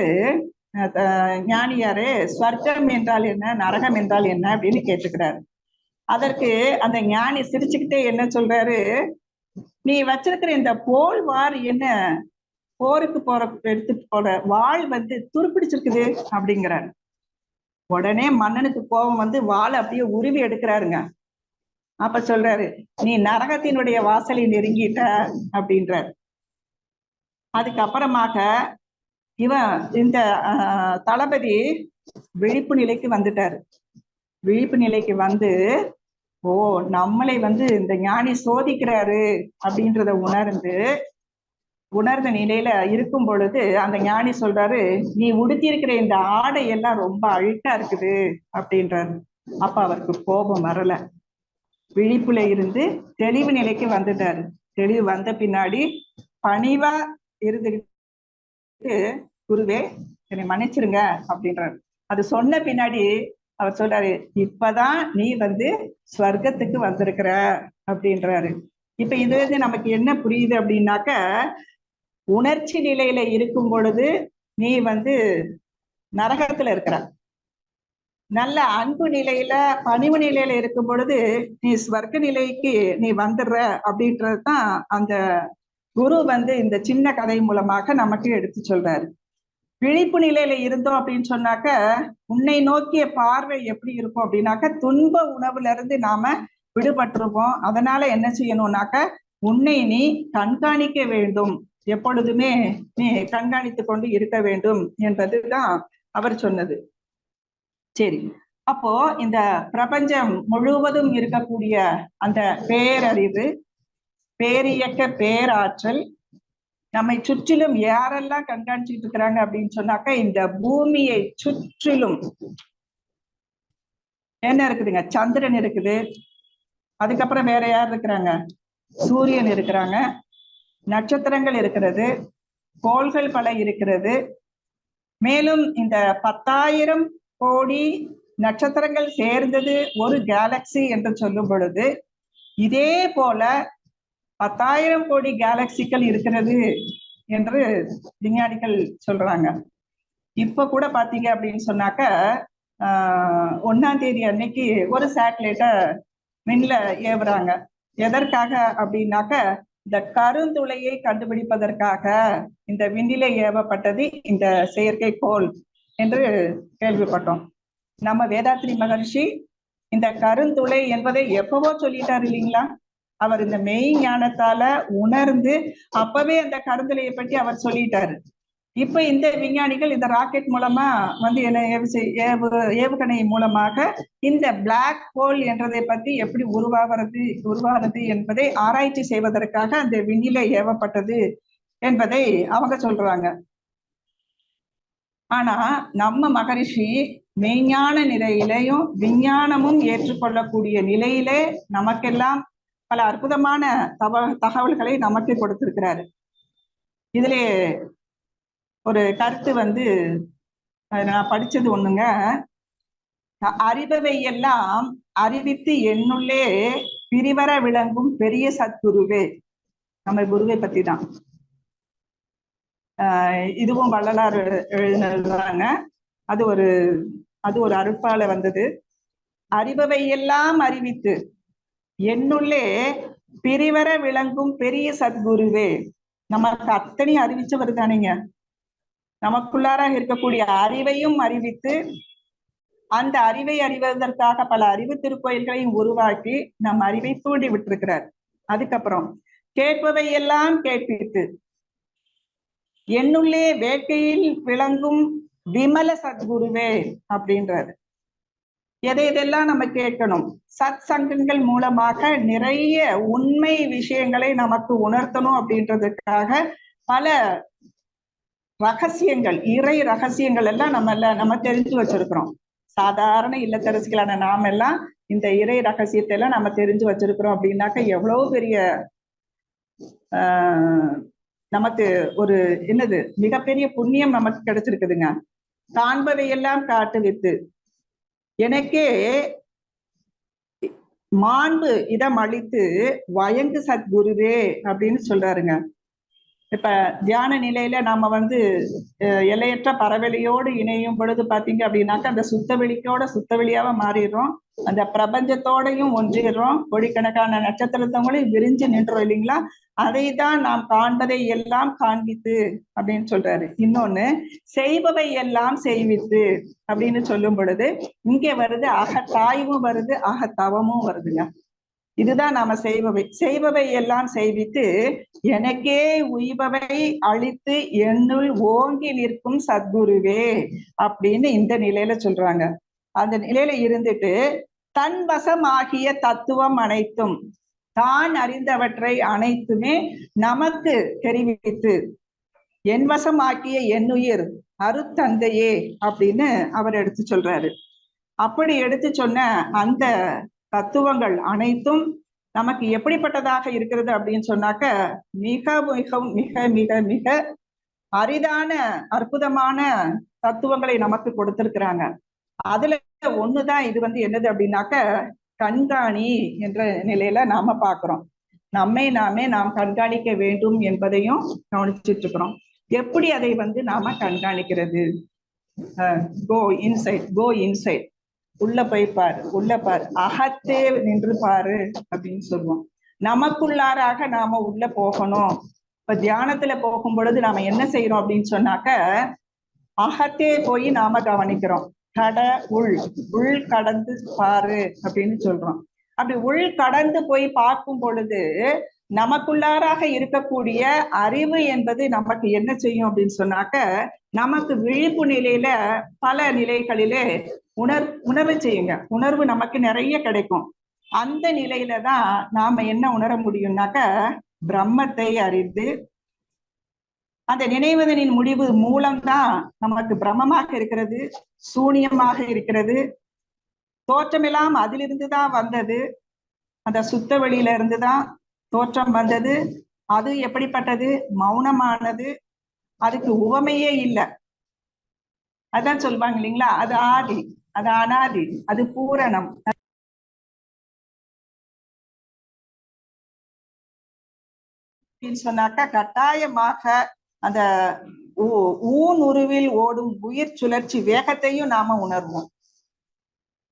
ஞானியாரு, ஸ்வர்க்கம் என்றால் என்ன, நரகம் என்றால் என்ன அப்படின்னு கேட்டுக்கிறாரு. அதற்கு அந்த ஞானி சிரிச்சுக்கிட்டே என்ன சொல்றாரு, நீ வச்சிருக்கிற இந்த போல் வார் என்ன, போருக்கு போற எடுத்துட்டு போற வாள் வந்து துருப்பிடிச்சிருக்குது அப்படிங்கிறாரு. உடனே மன்னனுக்கு கோபம் வந்து வாளை அப்படியே உருவி எடுக்கிறாருங்க. அப்ப சொல்றாரு, நீ நரகத்தினுடைய வாசலை நெருங்கிட்ட அப்படின்றார். அதுக்கப்புறமாக இவன் இந்த தளபதி விழிப்பு நிலைக்கு வந்துட்டாரு. விழிப்பு நிலைக்கு வந்து, ஓ நம்மளை வந்து இந்த ஞானி சோதிக்கிறாரு அப்படின்றத உணர்ந்த நிலையில இருக்கும் பொழுது அந்த ஞானி சொல்றாரு, நீ உடுத்தி இருக்கிற இந்த ஆடை எல்லாம் ரொம்ப அழுக்கா இருக்குது அப்படின்றாரு. அப்ப அவருக்கு கோபம் வரல. விழிப்புல இருந்து தெளிவு நிலைக்கு வந்துட்டாரு. தெளிவு வந்த பின்னாடி பணிவா இருந்துகிட்டு, குருவே என்னை மன்னிச்சிருங்க அப்படின்றாரு. அது சொன்ன பின்னாடி அவர் சொல்றாரு, இப்பதான் நீ வந்து ஸ்வர்க்கத்துக்கு வந்திருக்கிற அப்படின்றாரு. இப்ப இது வந்து நமக்கு என்ன புரியுது அப்படின்னாக்க, உணர்ச்சி நிலையில இருக்கும் பொழுது நீ வந்து நரகத்துல இருக்கிற, நல்ல அன்பு நிலையில பணிவு நிலையில இருக்கும் பொழுது நீ ஸ்வர்க்க நிலைக்கு நீ வந்துடுற அப்படின்றதுதான் அந்த குரு வந்து இந்த சின்ன கதை மூலமாக நமக்கு எடுத்து சொல்றாரு. விழிப்பு நிலையில இருந்தோம் அப்படின்னு சொன்னாக்க உன்னை நோக்கிய பார்வை எப்படி இருக்கும் அப்படின்னாக்க, துன்ப உணவுல இருந்து நாம விடுபட்டிருப்போம். அதனால என்ன செய்யணும்னாக்க, உன்னை நீ கண்காணிக்க வேண்டும், எப்பொழுதுமே நீ கண்காணித்து கொண்டு இருக்க வேண்டும் என்பதுதான் அவர் சொன்னது. சரி, அப்போ இந்த பிரபஞ்சம் முழுவதும் இருக்கக்கூடிய அந்த பேரறிவு, பேரியக்க பேராற்றல் நம்மை சுற்றிலும் யாரெல்லாம் கண்காணிச்சுட்டு இருக்கிறாங்க அப்படின்னு சொன்னாக்க, இந்த பூமியை சுற்றிலும் என்ன இருக்குதுங்க, சந்திரன் இருக்குது, அதுக்கப்புறம் வேற யார் இருக்கிறாங்க, சூரியன் இருக்கிறாங்க, நட்சத்திரங்கள் இருக்கிறது, கோள்கள் பல இருக்கிறது. மேலும் இந்த 10,000 கோடி நட்சத்திரங்கள் சேர்ந்தது ஒரு கேலக்சி என்று சொல்லும் பொழுது, இதே போல 10,000 கோடி கேலக்சிகள் இருக்கிறது என்று விஞ்ஞானிகள் சொல்றாங்க. இப்ப கூட பாத்தீங்க அப்படின்னு சொன்னாக்க, 1ஆம் தேதி அன்னைக்கு ஒரு சேட்டலைட்ட விண்ல ஏவுறாங்க. எதற்காக அப்படின்னாக்க, இந்த கருந்துளையை கண்டுபிடிப்பதற்காக இந்த விண்ணிலே ஏவப்பட்டது இந்த செயற்கைக்கோள் என்று கேள்விப்பட்டோம். நம்ம வேதாத்ரி மகர்ஷி இந்த கருந்துளை என்பதை எப்பவோ சொல்லிட்டாரு இல்லைங்களா. அவர் இந்த மெய் ஞானத்தால உணர்ந்து அப்பவே அந்த கருந்துளையை பற்றி அவர் சொல்லிட்டாரு. இப்ப இந்த விஞ்ஞானிகள் இந்த ராக்கெட் மூலமா வந்து என்ன ஏவுகணை மூலமாக இந்த பிளாக் ஹோல் என்றதை பற்றி எப்படி உருவாகிறது என்பதை ஆராய்ச்சி செய்வதற்காக அந்த விண்ணில ஏவப்பட்டது என்பதை அவங்க சொல்றாங்க. ஆனா நம்ம மகரிஷி மெய்ஞான நிலையிலையும் விஞ்ஞானமும் ஏற்றுக்கொள்ளக்கூடிய நிலையிலே நமக்கெல்லாம் பல அற்புதமான தகவல்களை நமக்கு கொடுத்திருக்கிறாரு. இதிலே ஒரு கருத்து வந்து நான் படிச்சது ஒண்ணுங்க, அறிபவை எல்லாம் அறிவித்து என்னுள்ளே பிரிவர விளங்கும் பெரிய சத்குருவே. நம்ம குருவை பத்தி தான். இதுவும் வள்ளலார் எழுதினதுதாங்க. அது ஒரு அருட்பால வந்தது. அறிபவை எல்லாம் அறிவித்து என்னுள்ளே பிரிவர விளங்கும் பெரிய சத்குருவே. நமக்கு அத்தனை அறிவிச்சவர் தானேங்க. நமக்குள்ளார இருக்கக்கூடிய அறிவையும் அறிவித்து அந்த அறிவை அறிவதற்காக பல அறிவு திருக்கோயில்களையும் உருவாக்கி நம் அறிவை தூண்டி விட்டிருக்கிறார். அதுக்கப்புறம் கேட்பவை எல்லாம் கேட்பித்து என்னுள்ளே வேட்கையில் விளங்கும் விமல சத்குருவே அப்படின்றாரு. எதையெல்லாம் நம்ம கேட்கணும், சத் சங்கங்கள் மூலமாக நிறைய உண்மை விஷயங்களை நமக்கு உணர்த்தணும் அப்படின்றதுக்காக பல ரகசியங்கள், இறை ரகசியங்கள் எல்லாம் நம்ம தெரிஞ்சு வச்சிருக்கிறோம். சாதாரண இல்லத்தரசிகளான நாம எல்லாம் இந்த இறை ரகசியத்தை எல்லாம் நம்ம தெரிஞ்சு வச்சிருக்கிறோம் அப்படின்னாக்க எவ்வளவு பெரிய நமக்கு ஒரு என்னது மிகப்பெரிய புண்ணியம் நமக்கு கிடைச்சிருக்குதுங்க. காண்பவையெல்லாம் காட்டுவித்து எனக்கே மாண்பு இடம் அளித்து வயங்கு சத்குருவே அப்படின்னு சொல்றாருங்க. இப்ப தியான நிலையில நாம எல்லையற்ற பரவெளியோடு இணையும் பொழுது பாத்தீங்க அப்படின்னாக்க அந்த சுத்தவெளியாவ மாறிடுறோம். அந்த பிரபஞ்சத்தோடையும் ஒன்றிடுறோம். கோடிக்கணக்கான நட்சத்திரத்தவங்களையும் விரிஞ்சு நின்றோம் இல்லைங்களா? அதை தான் நாம் காண்பதை எல்லாம் காண்பித்து அப்படின்னு சொல்றாரு. இன்னொன்னு, செய்பவை எல்லாம் செய்வித்து அப்படின்னு சொல்லும் பொழுது இங்க வருது அகத்தாய்வும் வருது, அகத்தவமும் வருதுங்க. இதுதான் நாம செய்பவை எல்லாம் செய்வித்து எனக்கே உய்பவை அழித்து என்னுள் ஓங்கி நிற்கும் சத்குருவே அப்படின்னு இந்த நிலையில சொல்றாங்க. அந்த நிலையில இருந்துட்டு தன் வசமாகிய தத்துவம் அனைத்தும், தான் அறிந்தவற்றை அனைத்துமே நமக்கு தெரிவித்து என் வசமாக்கிய என்னுயிர் அருத்தந்தையே அப்படின்னு அவர் எடுத்து சொல்றாரு. அப்படி எடுத்து சொன்ன அந்த தத்துவங்கள் அனைத்தும் நமக்கு எப்படிப்பட்டதாக இருக்கிறது அப்படின்னு சொன்னாக்க மிக மிக மிக மிக மிக அரிதான அற்புதமான தத்துவங்களை நமக்கு கொடுத்திருக்கிறாங்க. அதுல ஒண்ணுதான் இது என்னது அப்படின்னாக்க கண்காணி என்ற நிலையில நாம பாக்குறோம். நாமே நாம் கண்காணிக்க வேண்டும் என்பதையும் கவனிச்சுட்டு இருக்கிறோம். எப்படி அதை நாம கண்காணிக்கிறது? கோ இன்சைட், உள்ள போய் பாரு, உள்ள பாரு, அகத்தே நின்று பாரு அப்படின்னு சொல்லுவோம். நமக்குள்ளாராக நாம உள்ள போகணும். இப்ப தியானத்துல போகும் பொழுது நாம என்ன செய்யறோம் அப்படின்னு சொன்னாக்க அகத்தே போய் நாம கவனிக்கிறோம். உள் கடந்து பாரு அப்படின்னு சொல்றோம். அப்படி உள் கடந்து போய் பார்க்கும் பொழுது நமக்குள்ளாராக இருக்கக்கூடிய அறிவு என்பது நமக்கு என்ன செய்யும் அப்படின்னு சொன்னாக்க நமக்கு விழிப்பு நிலையில பல நிலைகளிலே உணர்வு செய்யுங்க. உணர்வு நமக்கு நிறைய கிடைக்கும். அந்த நிலையில தான் நாம என்ன உணர முடியும்னாக்க பிரம்மத்தை அறிந்து அந்த நினைவதனின் முடிவு மூலம்தான் நமக்கு பிரம்மமாக இருக்கிறது, சூனியமாக இருக்கிறது, தோற்றமெல்லாம் அதிலிருந்துதான் வந்தது, அந்த சுத்த வெளியில இருந்துதான் தோற்றம் வந்தது. அது எப்படிப்பட்டது? மௌனமானது, அதுக்கு உவமையே இல்லை. அதான் சொல்லுவாங்க இல்லைங்களா, அது ஆதி, அது அனாதி, அது பூரணம். சொன்னாக்கா கட்டாயமாக அந்த ஊன் உருவில் ஓடும் உயிர் சுழற்சி வேகத்தையும் நாம உணர்வோம்.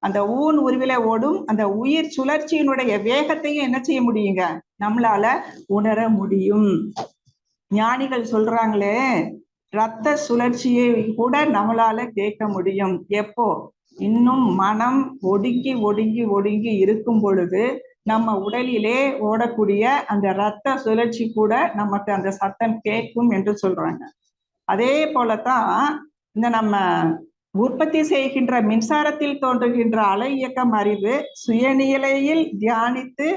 அந்த ஊன் உருவில ஓடும் அந்த உயிர் சுழற்சியினுடைய வேகத்தையும் என்ன செய்ய முடியுங்க, நம்மளால உணர முடியும். ஞானிகள் சொல்றாங்களே, ரத்த சுழற்சியை கூட நம்மளால கேட்க முடியும். எப்போ? இன்னும் மனம் ஒடுங்கி ஒடுங்கி ஒடுங்கி இருக்கும் பொழுது நம்ம உடலிலே ஓடக்கூடிய அந்த ரத்த சுழற்சி கூட நமக்கு அந்த சத்தம் கேட்கும் என்று சொல்றாங்க. அதே போலதான் இந்த நம்ம உற்பத்தி செய்கின்ற மின்சாரத்தில் தோன்றுகின்ற அலை இயக்கம் அறிவு சுயநிலையில் தியானித்து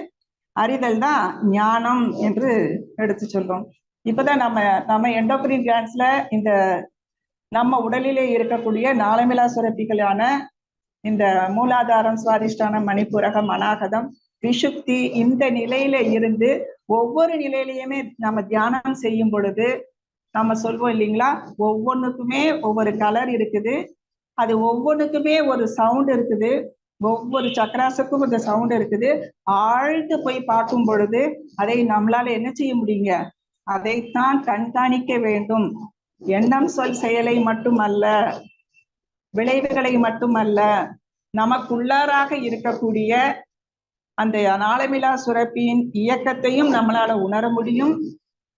அறிதல் தான் ஞானம் என்று எடுத்து சொல்றோம். இப்பதான் நம்ம எண்டோக்ரின் கிளாண்ட்ஸ்ல இந்த நம்ம உடலிலே இருக்கக்கூடிய நாளமிலா சுரப்பிகளான இந்த மூலாதாரம், சுவாதிஷ்டானம், மணிப்புரகம், அநாகதம், விசுப்தி, இந்த நிலையில இருந்து ஒவ்வொரு நிலையிலையுமே நம்ம தியானம் செய்யும் பொழுது நம்ம சொல்வோம் இல்லைங்களா, ஒவ்வொன்றுக்குமே ஒவ்வொரு கலர் இருக்குது, அது ஒவ்வொன்றுக்குமே ஒரு சவுண்ட் இருக்குது, ஒவ்வொரு சக்கராசுக்கும் இந்த சவுண்ட் இருக்குது. ஆழ்ந்து போய் பார்க்கும் பொழுது அதை நம்மளால என்ன செய்ய முடியுங்க, அதைத்தான் கண்காணிக்க வேண்டும். எண்ணம் சொல் செயலை மட்டுமல்ல, விளைவுகளை மட்டுமல்ல, நமக்குள்ளாராக இருக்கக்கூடிய அந்த நாளமிலா சுரப்பியின் இயக்கத்தையும் நம்மளால உணர முடியும்.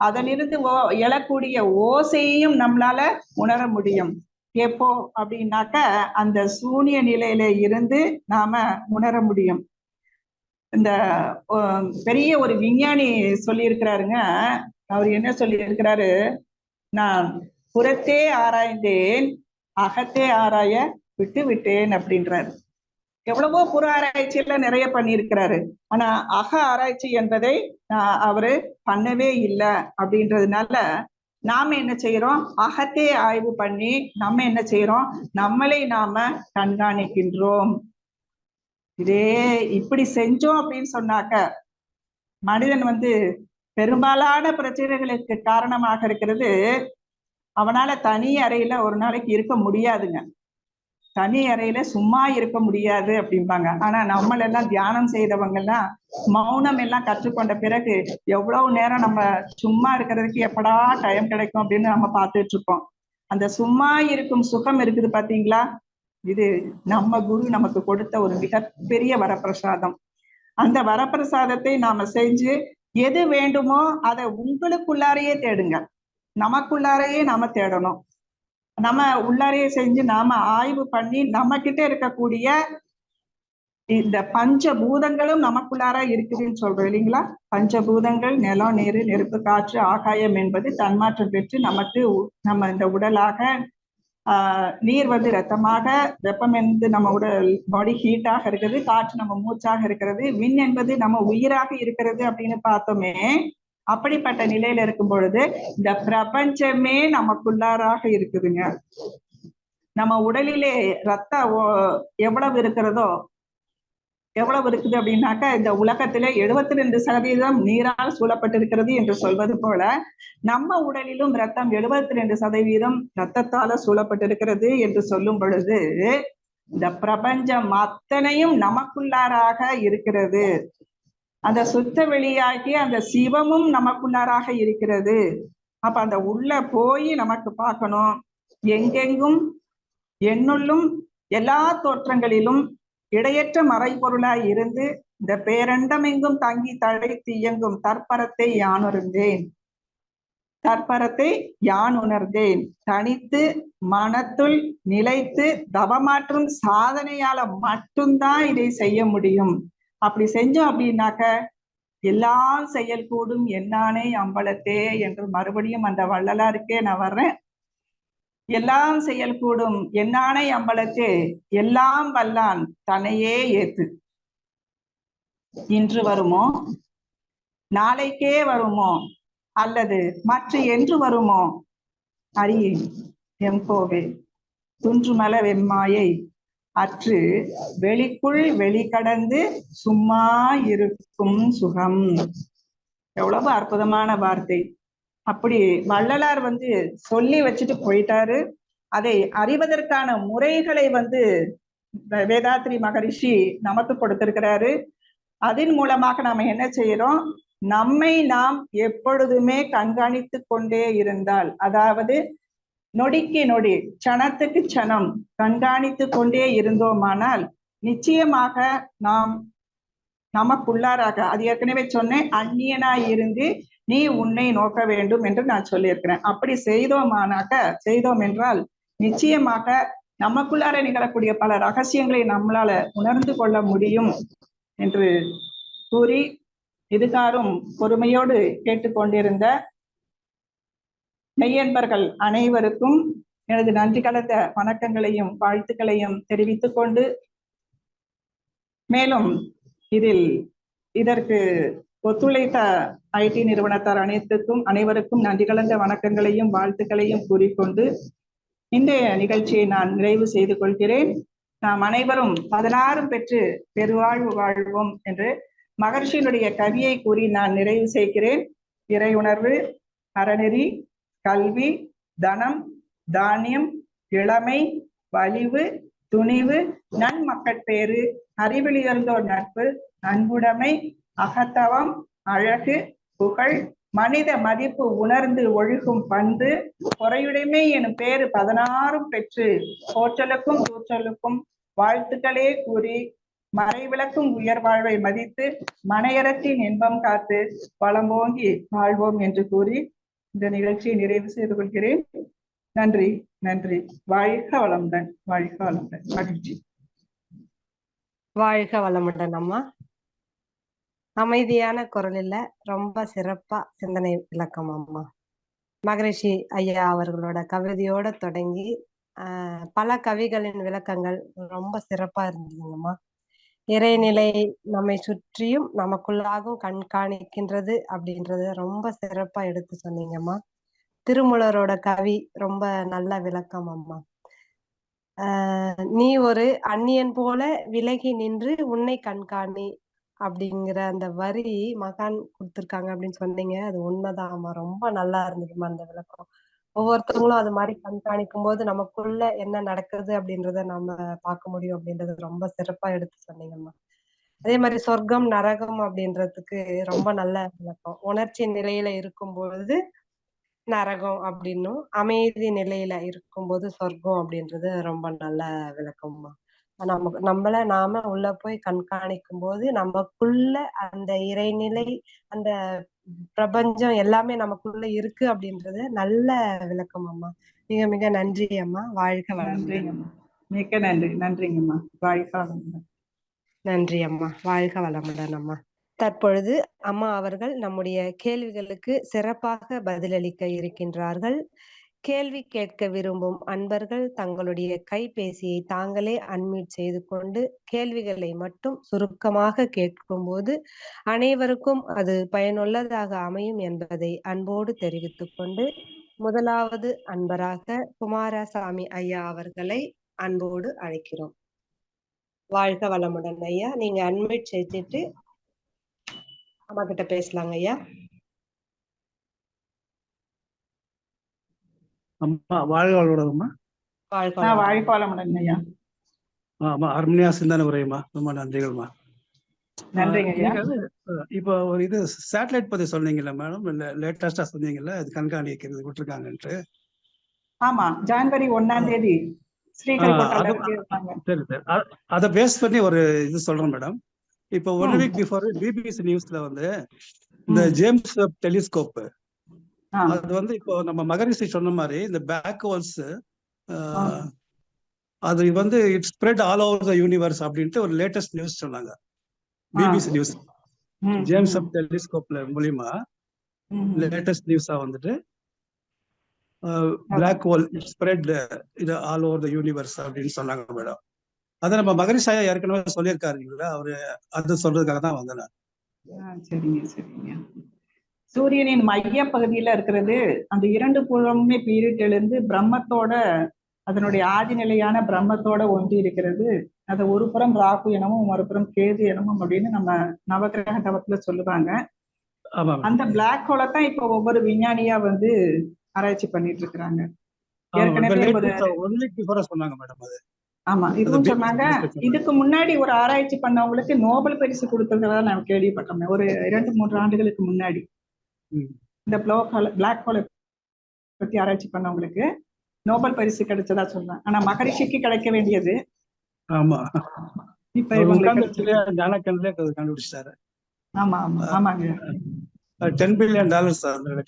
அதிலிருந்து எழக்கூடிய ஓசையையும் நம்மளால உணர முடியும். எப்போ அப்படின்னாக்க அந்த சூனிய நிலையில இருந்து நாம உணர முடியும். இந்த பெரிய ஒரு விஞ்ஞானி சொல்லி இருக்கிறாருங்க. அவர் என்ன சொல்லி இருக்கிறாரு, நான் புறத்தே ஆராய்ந்தேன், அகத்தே ஆராய விட்டு விட்டேன் அப்படின்றாரு. எவ்வளவோ புற ஆராய்ச்சி எல்லாம் நிறைய பண்ணியிருக்கிறாரு. ஆனா அக ஆராய்ச்சி என்பதை அவரு பண்ணவே இல்லை. அப்படின்றதுனால நாம என்ன செய்யறோம், அகத்தே ஆய்வு பண்ணி நம்ம என்ன செய்யறோம், நம்மளை நாம கண்காணிக்கின்றோம். இதே இப்படி செஞ்சோம் அப்படின்னு சொன்னாக்க மனிதன் பெரும்பாலான பிரச்சனைகளுக்கு காரணமாக இருக்கிறது, அவனால தனி அறையில ஒரு நாளைக்கு இருக்க முடியாதுங்க. தனி அறையில சும்மா இருக்க முடியாது அப்படிம்பாங்க. ஆனா நம்மளெல்லாம் தியானம் செய்தவங்க எல்லாம் மௌனம் எல்லாம் கற்றுக்கொண்ட பிறகு எவ்வளவு நேரம் நம்ம சும்மா இருக்கிறதுக்கு எப்படா டைம் கிடைக்கும் அப்படின்னு நம்ம பார்த்துட்டு இருக்கோம். அந்த சும்மா இருக்கும் சுகம் இருக்குது பாத்தீங்களா, இது நம்ம குரு நமக்கு கொடுத்த ஒரு மிகப்பெரிய வரப்பிரசாதம். அந்த வரப்பிரசாதத்தை நாம செஞ்சு எது வேண்டுமோ அதை உங்களுக்குள்ளாரையே தேடுங்க. நமக்குள்ளாரையே நாம தேடணும். நம்ம உள்ளாரையே செஞ்சு நாம ஆய்வு பண்ணி நம்ம கிட்ட இருக்கக்கூடிய இந்த பஞ்சபூதங்களும் நமக்குள்ளார இருக்குதுன்னு சொல்றோம் இல்லைங்களா. பஞ்சபூதங்கள் நிலம், நீர், நெருப்பு, காற்று, ஆகாயம் என்பது தன்மாற்றம் பெற்று நமக்கு நம்ம இந்த உடலாக நீர் வந்து ரத்தமாக, வெப்பம் என்பது நம்ம உடல் பாடி ஹீட்டாக இருக்கிறது, காற்று நம்ம மூச்சாக இருக்கிறது, விண் என்பது நம்ம உயிராக இருக்கிறது அப்படின்னு பார்த்தோமே. அப்படிப்பட்ட நிலையில இருக்கும் பொழுது இந்த பிரபஞ்சமே நமக்குள்ளாராக இருக்குதுங்க. நம்ம உடலிலே ரத்தம் எவ்வளவு இருக்கிறதோ, எவ்வளவு இருக்குது அப்படின்னாக்கா, இந்த உலகத்திலே 72% நீரால் சூழப்பட்டிருக்கிறது என்று சொல்வது போல நம்ம உடலிலும் ரத்தம் 72% ரத்தத்தால சூழப்பட்டிருக்கிறது என்று சொல்லும் பொழுது இந்த பிரபஞ்சம் அத்தனையும் நமக்குள்ளாராக இருக்கிறது. அந்த சுத்த வெளியாகி அந்த சிவமும் நமக்குள்ளாராக இருக்கிறது. அப்ப அந்த உள்ள போய் நமக்கு பார்க்கணும். எங்கெங்கும் என்னுள்ளும் எல்லா தோற்றங்களிலும் இடையற்ற மறைபொருளாய் இருந்து இந்த பேரண்டமெங்கும் தங்கி தழைத்து இயங்கும் தற்பரத்தை யான் உணர்ந்தேன். தற்பரத்தை யான் உணர்ந்தேன். தனித்து மனத்துள் நிலைத்து தவமாற்றும் சாதனையால மட்டும்தான் இதை செய்ய முடியும். அப்படி செஞ்சோம் அப்படின்னாக்க எல்லாம் செயல் கூடும் என்னானே அம்பலத்தே என்று மறுபடியும் அந்த வள்ளலாருக்கே நான் வர்றேன். எல்லாம் செயல் கூடும் என்னானை அம்பலத்தே எல்லாம் வல்லான் தன்னையே ஏத்து. இன்று வருமோ, நாளைக்கே வருமோ, அல்லது மற்ற என்று வருமோ அறியேன் எம்போவே துன்றுமல வெம்மாயை அற்று வெளிக்குள் வெளிக்கடந்து சும்மா இருக்கும் சுகம். எவ்வளவு அற்புதமான வார்த்தை. அப்படி வள்ளலார் வந்து சொல்லி வச்சுட்டு போயிட்டாரு. அதை அறிவதற்கான முறைகளை வந்து வேதாத்ரி மகரிஷி நமக்கு கொடுத்திருக்கிறாரு. அதன் மூலமாக நாம என்ன செய்யறோம், நம்மை நாம் எப்பொழுதுமே கண்காணித்து கொண்டே இருந்தால், அதாவது நொடிக்கு நொடி, சனத்துக்கு சனம் கண்காணித்து கொண்டே இருந்தோமானால் நிச்சயமாக நாம் நமக்குள்ளாராக, அது ஏற்கனவே சொன்னேன், அந்நியனாய் இருந்து நீ உன்னை நோக்க வேண்டும் என்று நான் சொல்லியிருக்கிறேன். அப்படி செய்தோம் என்றால் நிச்சயமாக நமக்குள்ளார நிகழக்கூடிய பல ரகசியங்களை நம்மளால உணர்ந்து கொள்ள முடியும் என்று கூறி, இதுகாரும் பொறுமையோடு கேட்டுக்கொண்டிருந்த மெய்யன்பர்கள் அனைவருக்கும் எனது நன்றி கலந்த வணக்கங்களையும் வாழ்த்துக்களையும் தெரிவித்துக் கொண்டு, மேலும் இதற்கு ஒத்துழைத்த ஐடி நிறுவனத்தார் அனைவருக்கும் நன்றி கலந்த வணக்கங்களையும் வாழ்த்துக்களையும் கூறிக்கொண்டு இன்றைய நிகழ்ச்சியை நான் நிறைவு செய்து கொள்கிறேன். நாம் அனைவரும் 16 பெற்று பெருவாழ்வு வாழ்வோம் என்று மகர்ஷியினுடைய கவியை கூறி நான் நிறைவு செய்கிறேன். இறையுணர்வு, அறநெறி, கல்வி, தனம், தானியம், இளமை, வலிவு, துணிவு, நன்மக்கட்பேறு, அறிவிலிருந்தோர் நட்பு, அன்புடைமை, அகத்தவம், அழகு, புகழ், மனித மதிப்பு உணர்ந்து ஒழுகும் பண்பு, பொறையுடைமை எனும் பேரு 16 பெற்று போற்றலுக்கும் தூற்றலுக்கும் வாழ்த்துக்களே கூறி மறைவிளக்கும் உயர் வாழ்வை மதித்து மனையறத்தின் இன்பம் காத்து வளம்போங்கி வாழ்வோம் என்று கூறி இந்த நிகழ்ச்சியை நிறைவு செய்து கொள்கிறேன். நன்றி, நன்றி. வாழ்க வளமுடன், வாழ்க வளமுடன். மகிழ்ச்சி. வாழ்க வளமுடன் அம்மா. அமைதியான குரலில் ரொம்ப சிறப்பா சிந்தனை விளக்கம் அம்மா. மகரிஷி ஐயா அவர்களோட கவிதையோட தொடங்கி பல கவிகளின் விளக்கங்கள் ரொம்ப சிறப்பா இருந்ததுங்கம்மா. இறைநிலை நம்மை சுற்றியும் நமக்குள்ளாகவும் கண்காணிக்கின்றது அப்படின்றத ரொம்ப சிறப்பா எடுத்து சொன்னீங்கம்மா. திருமூலரோட கவி ரொம்ப நல்ல விளக்கம் அம்மா. நீ ஒரு அந்நியன் போல விலகி நின்று உன்னை கண்காணி அப்படிங்கிற அந்த வரி மகான் கொடுத்திருக்காங்க அப்படின்னு சொன்னீங்க. அது உண்மைதான், ரொம்ப நல்லா இருந்ததுமா அந்த விளக்கம். ஒவ்வொருத்தவங்களும் அது மாதிரி கண்காணிக்கும் போது நமக்குள்ள என்ன நடக்குது அப்படின்றத நம்ம பார்க்க முடியும் அப்படின்றது ரொம்ப சிறப்பா எடுத்து சொன்னீங்கம்மா. அதே மாதிரி சொர்க்கம் நரகம் அப்படின்றதுக்கு ரொம்ப நல்ல விளக்கம். உணர்ச்சி நிலையில இருக்கும் பொழுது நரகம் அப்படின்னும், அமைதி நிலையில இருக்கும்போது சொர்க்கம் அப்படின்றது ரொம்ப நல்ல விளக்கம்மா. நமக்கு நம்மள நாம உள்ள போய் கண்காணிக்கும் போது நமக்குள்ள அந்த இறைநிலை, அந்த பிரபஞ்சம் எல்லாமே நமக்குள்ள இருக்கு அப்படின்றது நல்ல விளக்கம் அம்மா. மிக மிக நன்றி அம்மா. வாழ்க வளமுடன். நன்றிங்கம்மா, மிக்க நன்றி. நன்றிங்கம்மா, வாழ்க வளமுடன். நன்றி அம்மா. வாழ்க வளமுடன் அம்மா. தற்பொழுது அம்மா அவர்கள் நம்முடைய கேள்விகளுக்கு சிறப்பாக பதிலளிக்க இருக்கின்றார்கள். கேள்வி கேட்க விரும்பும் அன்பர்கள் தங்களுடைய கைபேசியை தாங்களே அன்மியூட் செய்து கொண்டு கேள்விகளை மட்டும் சுருக்கமாக கேட்கும்போது அனைவருக்கும் அது பயனுள்ளதாக அமையும் என்பதை அன்போடு தெரிவித்துக் கொண்டு, முதலாவது அன்பராக குமாரசாமி ஐயா அவர்களை அன்போடு அழைக்கிறோம். வாழ்க வளமுடன் ஐயா. நீங்க அன்மியூட் செய்துட்டு அம்மா கிட்ட பேசலாங்க ஐயா. அம்மா வாழ்க வளமுடன்மா. வாழ்க வாழ்க வளமுடன் ஐயா. ஆமா, அருமையா சிந்தனை உரையுமா, ரொம்ப நன்றிகள்மா. நன்றிங்க ஐயா. இப்போ ஒரு இது சேட்டலைட் பத்தி சொன்னீங்கல்ல மேடம், லேட்டஸ்டா சொன்னீங்கல்ல, இது கண்காணிக்கிறது விட்டுருக்காங்கன்ட்டு. ஆமா, ஜனவரி 1ஆம் தேதி ஸ்ரீஹரிகோட்டால இருக்காங்க. சரி சரி, அதை பேஸ் பண்ணி ஒரு இது சொல்றேன் மேடம். இப்போ 1 வீக் பிஃபோர் பிபிசி நியூஸ்ல வந்து இந்த ஜேம்ஸ் வெப் டெலிஸ்கோப், அது வந்து இப்போ நம்ம மகரிஷி சொன்ன மாதிரி இந்த பேக் ஹோல்ஸ், அது வந்து it spread all over the universe அப்படின்ட்டு ஒரு லேட்டஸ்ட் நியூஸ் சொன்னாங்க பிபிசி நியூஸ். ஜேம்ஸ் வெப் டெலிஸ்கோப்ல மூலியமா லேட்டஸ்ட் நியூஸா வந்துட்டு பிளாக் ஹோல் ஸ்ப்ரெட் இது ஆல் ஓவர் த யூனிவர்ஸ் அப்படின்னு சொன்னாங்க மேடம். அதை நம்ம மகரிஷி ஐயா ஏற்கனவே சொல்லியிருக்காருங்களா, அவரு அது சொல்றதுக்காக தான் வந்தேன். சரிங்க சரிங்க. சூரியனின் மைய பகுதியில இருக்கிறது அந்த 2 புறமுமே பீரிட்டெழுந்து பிரம்மத்தோட, அதனுடைய ஆதி நிலையான பிரம்மத்தோட ஒன்றி இருக்கிறது. அதை ஒரு புறம் ராகு எனவும் மறுபுறம் கேது எனவும் அப்படின்னு நம்ம நவகிரக தவத்துல சொல்லுவாங்க. அந்த பிளாக் ஹோலை தான் இப்ப ஒவ்வொரு விஞ்ஞானியா வந்து ஆராய்ச்சி பண்ணிட்டு இருக்கிறாங்க. சொன்னாங்க மேடம். அது ஆமா, இதுவும் சொன்னாங்க. இதுக்கு முன்னாடி ஒரு ஆராய்ச்சி பண்ணவங்களுக்கு நோபல் பரிசு கொடுத்ததா நான் கேள்விப்பட்டோம். ஒரு 2-3 ஆண்டுகளுக்கு முன்னாடி இந்த பிளாக் ஹோலை பத்தி ஆராய்ச்சி பண்ணவங்களுக்கு நோபல் பரிசு கிடைச்சதா சொன்னேன். ஆனா மகரிஷிக்கு கிடைக்க வேண்டியது. ஆமா, இப்ப கண்டுபிடிச்சாரு. ஆமா ஆமா ஆமாங்க. $10 billion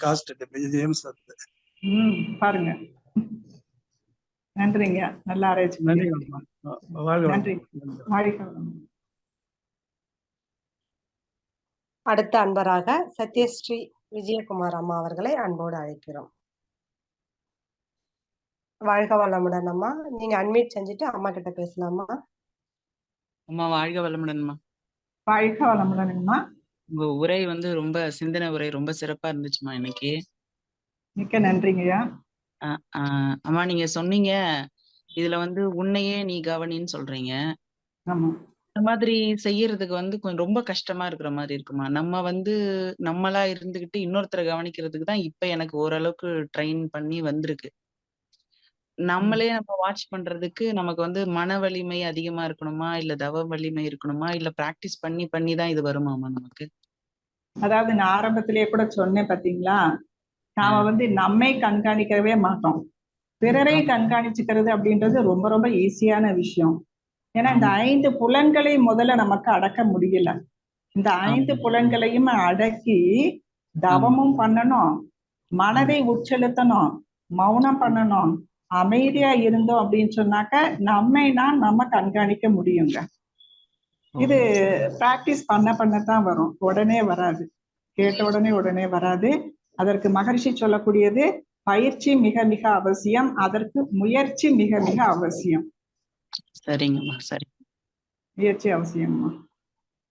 காஸ்ட் ஜேம்ஸ். பாருங்க. நன்றிங்க, நல்ல ஆராய்ச்சி. நன்றி. அடுத்த அன்பராக சத்யஸ்ரீ விஜயகுமார் அம்மா அவர்களை அன்போடு அழைக்கிறோம். வாழ்க வளமுடன் அம்மா. நீங்க அன்மியூட் செஞ்சுட்டு அம்மா கிட்ட பேசலாமா? அம்மா வாழ்க வளமுடன்மா. வாழ்க வளமுடன்மா. உங்க உரை வந்து ரொம்ப சிந்தனை உரை ரொம்ப சிறப்பா இருந்துச்சுமா இன்னைக்கு. மிக்க நன்றிங்கய்யா. அம்மா நீங்க சொன்னீங்க இதுல வந்து உன்னையே நீ கவனின்னு சொல்றீங்க. இந்த மாதிரி செய்யறதுக்கு வந்து கொஞ்சம் ரொம்ப கஷ்டமா இருக்கிற மாதிரி இருக்குமா? நம்ம வந்து நம்மளா இருந்துகிட்டு இன்னொருத்தரை கவனிக்கிறதுக்கு தான் இப்ப எனக்கு ஓரளவுக்கு ட்ரெயின் பண்ணி வந்திருக்கு. நம்மளே நம்ம வாட்ச் பண்றதுக்கு நமக்கு வந்து மன வலிமை அதிகமா இருக்கணுமா, இல்ல தவ வலிமை இருக்கணுமா, இல்ல பிராக்டிஸ் பண்ணி பண்ணி தான் இது வருமாமா நமக்கு? அதாவது நான் ஆரம்பத்திலேயே கூட சொன்னேன் பாத்தீங்களா, நாம வந்து நம்மை கண்காணிக்கவே மாட்டோம், பிறரை கண்காணிச்சுக்கிறது அப்படின்றது ரொம்ப ரொம்ப ஈஸியான விஷயம். ஏன்னா இந்த 5 புலன்களை முதல்ல நமக்கு அடக்க முடியல. இந்த 5 புலன்களையும் அடக்கி தவமும் பண்ணணும், மனதை உட்செலுத்தணும், மௌனம் பண்ணணும், அமைதியா இருந்தோம் அப்படின்னு சொன்னாக்க நம்ம கண்காணிக்க முடியுங்க. இது பிராக்டிஸ் பண்ணத்தான் வரும், உடனே வராது, கேட்ட உடனே வராது. அதற்கு மகரிஷி சொல்லக்கூடியது பயிற்சி மிக மிக அவசியம், அதற்கு முயற்சி மிக மிக அவசியம். சரிங்கம்மா, சரி, முயற்சி அவசியம்மா.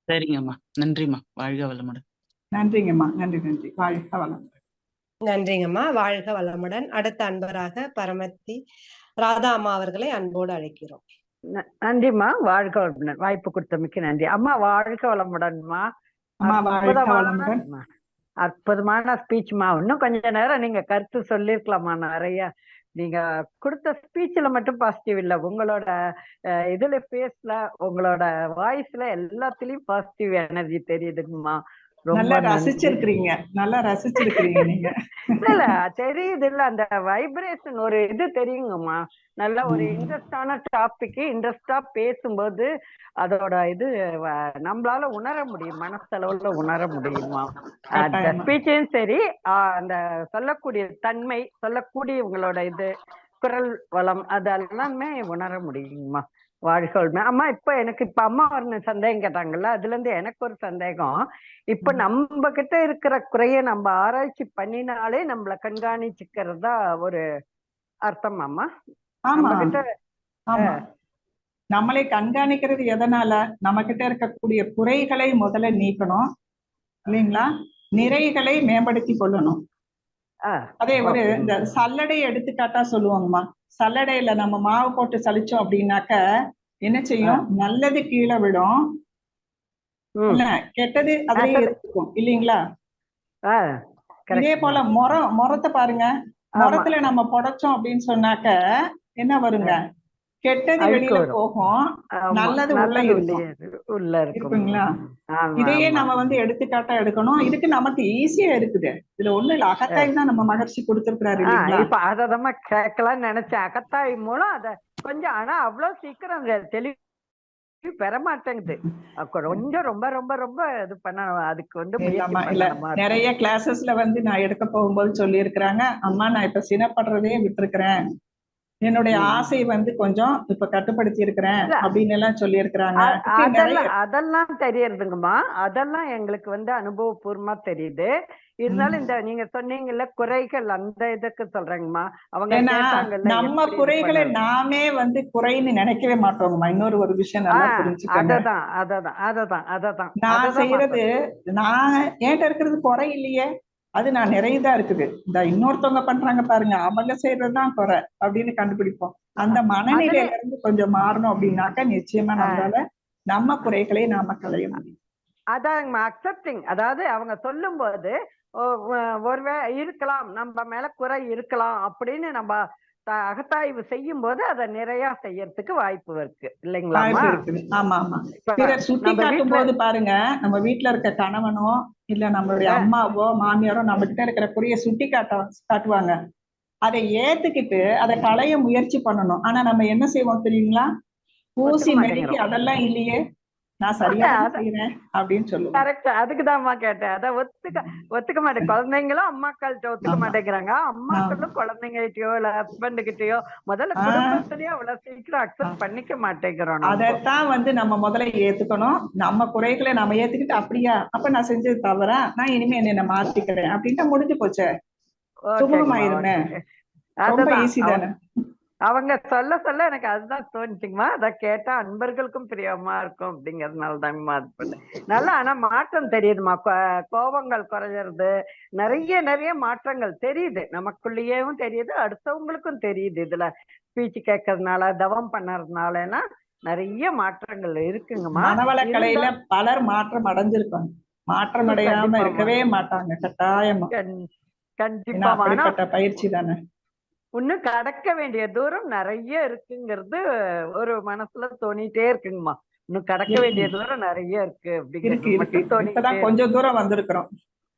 சரிங்கம்மா, நன்றிம்மா. வாழ்க வளமுடன். நன்றிங்கம்மா, நன்றி நன்றி. வாழ்க வளமுடன். நன்றிங்கம்மா, வாழ்க வளமுடன். அடுத்த அன்பராக பரமத்தி ராதா அம்மா அவர்களை அன்போடு அழைக்கிறோம். நன்றிம்மா, வாழ்க வளமுடன். வாய்ப்பு கொடுத்தமைக்கு நன்றி அம்மா. வாழ்க வளமுடன்மா. அற்புதமான ஸ்பீச்மா. இன்னும் கொஞ்ச நேரம் நீங்க கருத்து சொல்லிருக்கலாமா நிறைய. நீங்க கொடுத்த ஸ்பீச்ல மட்டும் பாசிட்டிவ் இல்ல, உங்களோட இதுல பேஸ்ல, உங்களோட வாய்ஸ்ல எல்லாத்துலயும் பாசிட்டிவ் எனர்ஜி தெரியுதுங்கம்மா. ரொம்ப நல்லா நன்றி. ரசிச்சிருக்கிறீங்க, நல்லா ரசிச்சிருக்கிறீங்க நீங்க. இல்ல தெரியுது இல்ல, அந்த வைப்ரேஷன் ஒரு இது தெரியுங்கம்மா. நல்ல ஒரு இன்ட்ரெஸ்டான டாபிக், இன்ட்ரெஸ்டா பேசும்போது அதோட இது நம்மளால உணர முடியும், மனசளவுல உணர முடியுமா. அந்த கட்டாயமா. ஸ்பீச்சும் சரி, அந்த சொல்லக்கூடிய தன்மை, சொல்லக்கூடிய உங்களோட இது குரல் வளம், அதெல்லாமே உணர முடியுங்கம்மா. வாழ்க்கை அம்மா. இப்ப எனக்கு இப்ப அம்மா ஒரு சந்தேகம் கேட்டாங்கல்ல, அதுல இருந்து எனக்கு ஒரு சந்தேகம். இப்ப நம்ம கிட்ட இருக்கிற குறைய நம்ம ஆராய்ச்சி பண்ணினாலே நம்மள கண்காணிச்சுக்கிறதா ஒரு அர்த்தம் அம்மா. ஆமா நம்ம கிட்ட ஆமா, நம்மளை கண்காணிக்கிறது எதனால? நம்ம கிட்ட இருக்கக்கூடிய குறைகளை முதல்ல நீக்கணும் இல்லைங்களா, நிறைகளை மேம்படுத்தி கொள்ளணும். அதே ஒரு இந்த சல்லடை எடுத்துக்காட்டா சொல்லுவாங்கம்மா. சல்லடையில நம்ம மாவு போட்டு சலிச்சோம் அப்படின்னாக்க என்ன செய்யும்? நல்லது கீழே விடும், கெட்டது அதுலயே இருக்கும் இல்லைங்களா. இதே போல முறத்தை பாருங்க, முறத்துல நம்ம புடைச்சோம் அப்படின்னு சொன்னாக்க என்ன வருங்க? கெட்டது வெளியில போகும், நல்லது உள்ள இருக்கும், இருக்குங்களா. இதையே நம்ம எடுத்துக்காட்டா எடுக்கணும். இதுக்கு நமக்கு ஈஸியா இருக்குது, இதுல ஒண்ணு இல்ல. அகத்தாய் தான் நம்ம மகர்ஷி கொடுத்திருக்கிறாரு இல்லைங்களா. இப்ப அதமா கேட்கலாம்னு நினைச்சேன். அகத்தாய் மூலம் அத கொஞ்சம், ஆனா அவ்வளவு சீக்கிரம் தெளிவு பெற மாட்டேங்குது. கொஞ்சம் ரொம்ப ரொம்ப ரொம்ப இது பண்ண, அதுக்கு இல்ல, நிறைய கிளாஸஸ்ல நான் எடுக்க போகும்போது சொல்லி இருக்கிறாங்க, அம்மா நான் இப்ப சினப்படுறதே விட்டுருக்கிறேன், என்னுடைய ஆசை கொஞ்சம் இப்ப கட்டுப்படுத்தி இருக்கிறேன் அப்படின்னு எல்லாம் சொல்லி இருக்கிறாங்க. அதெல்லாம் தெரியறதுங்கம்மா, அதெல்லாம் எங்களுக்கு அனுபவபூர்வமா தெரியுது. இருந்தாலும் இந்த நீங்க சொன்னீங்கல்ல குறைகள், அந்த இதுக்கு சொல்றேங்கம்மா. அவங்க நம்ம குறைகளை நாமே குறைன்னு நினைக்கவே மாட்டோங்கம்மா. இன்னொரு ஒரு விஷயம் நல்லா புரிஞ்சுக்கோங்க. அததான் நான் செய்யறது, நான் என்கிட்ட இருக்கிறது குறை இல்லையே, அது நான் நிறையதான் இருக்குது. இந்த இன்னொருத்தவங்க பண்றாங்க பாருங்க, அவங்க செய்யறதுதான் குறை அப்படின்னு கண்டுபிடிப்போம். அந்த மனநிலையில இருந்து கொஞ்சம் மாறணும் அப்படின்னாக்க நிச்சயமா நம்மளால நம்ம குறைகளை நாம களைய முடியும். அதாங்கம்மா அக்செப்டிங். அதாவது அவங்க சொல்லும் போது ஒருவேளை இருக்கலாம், நம்ம மேல குறை இருக்கலாம் அப்படின்னு நம்ம அகத்தாய்வு செய்யும் போது அதை நிறைய செய்யறதுக்கு வாய்ப்பு இருக்கு இல்லைங்களா. ஆமா ஆமா. பிறர் சுட்டி காட்டும் போது பாருங்க, நம்ம வீட்டுல இருக்க கணவனோ இல்ல நம்மளுடைய அம்மாவோ மாமியாரோ நம்ம கிட்ட இருக்கிற குறைய சுட்டி காட்டுவாங்க. அதை ஏத்துக்கிட்டு அதை களைய முயற்சி பண்ணணும். ஆனா நம்ம என்ன செய்வோம் தெரியுங்களா? ஊசி மெடிக்கு அதெல்லாம் இல்லையே, நான் சரியா செய்யறேன் அப்படின்னு சொல்லுவேன். கரெக்ட். அதுக்குதான்மா கேட்டேன். அதான் ஒத்துக்க மாட்டேன். குழந்தைங்களும் அம்மாக்கள்கிட்ட ஒத்துக்க மாட்டேங்கிறாங்க, அம்மாக்களும் குழந்தைங்ககிட்டயோ இல்ல ஹஸ்பண்ட் கிட்டயோ முதல்ல குடும்பத்திலயோ அவ்வளவு சீக்கிரம் அக்செப்ட் பண்ணிக்க மாட்டேங்கிறோம். அதைத்தான் நம்ம முதல்ல ஏத்துக்கணும். நம்ம குறைகளை நம்ம ஏத்துக்கிட்டு, அப்படியா அப்ப நான் செஞ்சது தவறா, நான் இனிமே என்ன மாத்திக்கிறேன் அப்படின்ட்டு முடிஞ்சு போச்சே, சுமூகமாயிருமே. ரொம்ப ஈஸி தானே. அவங்க சொல்ல சொல்ல எனக்கு அதுதான் தோணுச்சுங்கம்மா. அதை கேட்டா அன்பர்களுக்கும் பிரியமா இருக்கும் அப்படிங்கறதுனால தாங்கம்மா அது பண்ண நல்லா. ஆனா மாற்றம் தெரியுதுமா, கோபங்கள் குறையிறது, நிறைய நிறைய மாற்றங்கள் தெரியுது, நமக்குள்ளேயும் தெரியுது, அடுத்தவங்களுக்கும் தெரியுது. இதுல ஸ்பீச் கேட்கறதுனால, தவம் பண்ணறதுனாலன்னா நிறைய மாற்றங்கள் இருக்குங்கம்மா. மனவளக்கலையில பலர் மாற்றம் அடைஞ்சிருக்காங்க, மாற்றம் அடையாம இருக்கவே மாட்டாங்க கட்டாயமா. கண்டிப்பா அப்படிப்பட்ட பயிற்சி தானே. இன்னும் கடக்க வேண்டிய தூரம் நிறைய இருக்குங்கிறது ஒரு மனசுல தோணிட்டே இருக்குங்கம்மா. இன்னும் கடக்க வேண்டிய தூரம் நிறைய இருக்கு அப்படிங்கிறது கொஞ்சம் தூரம் வந்திருக்கிறோம்.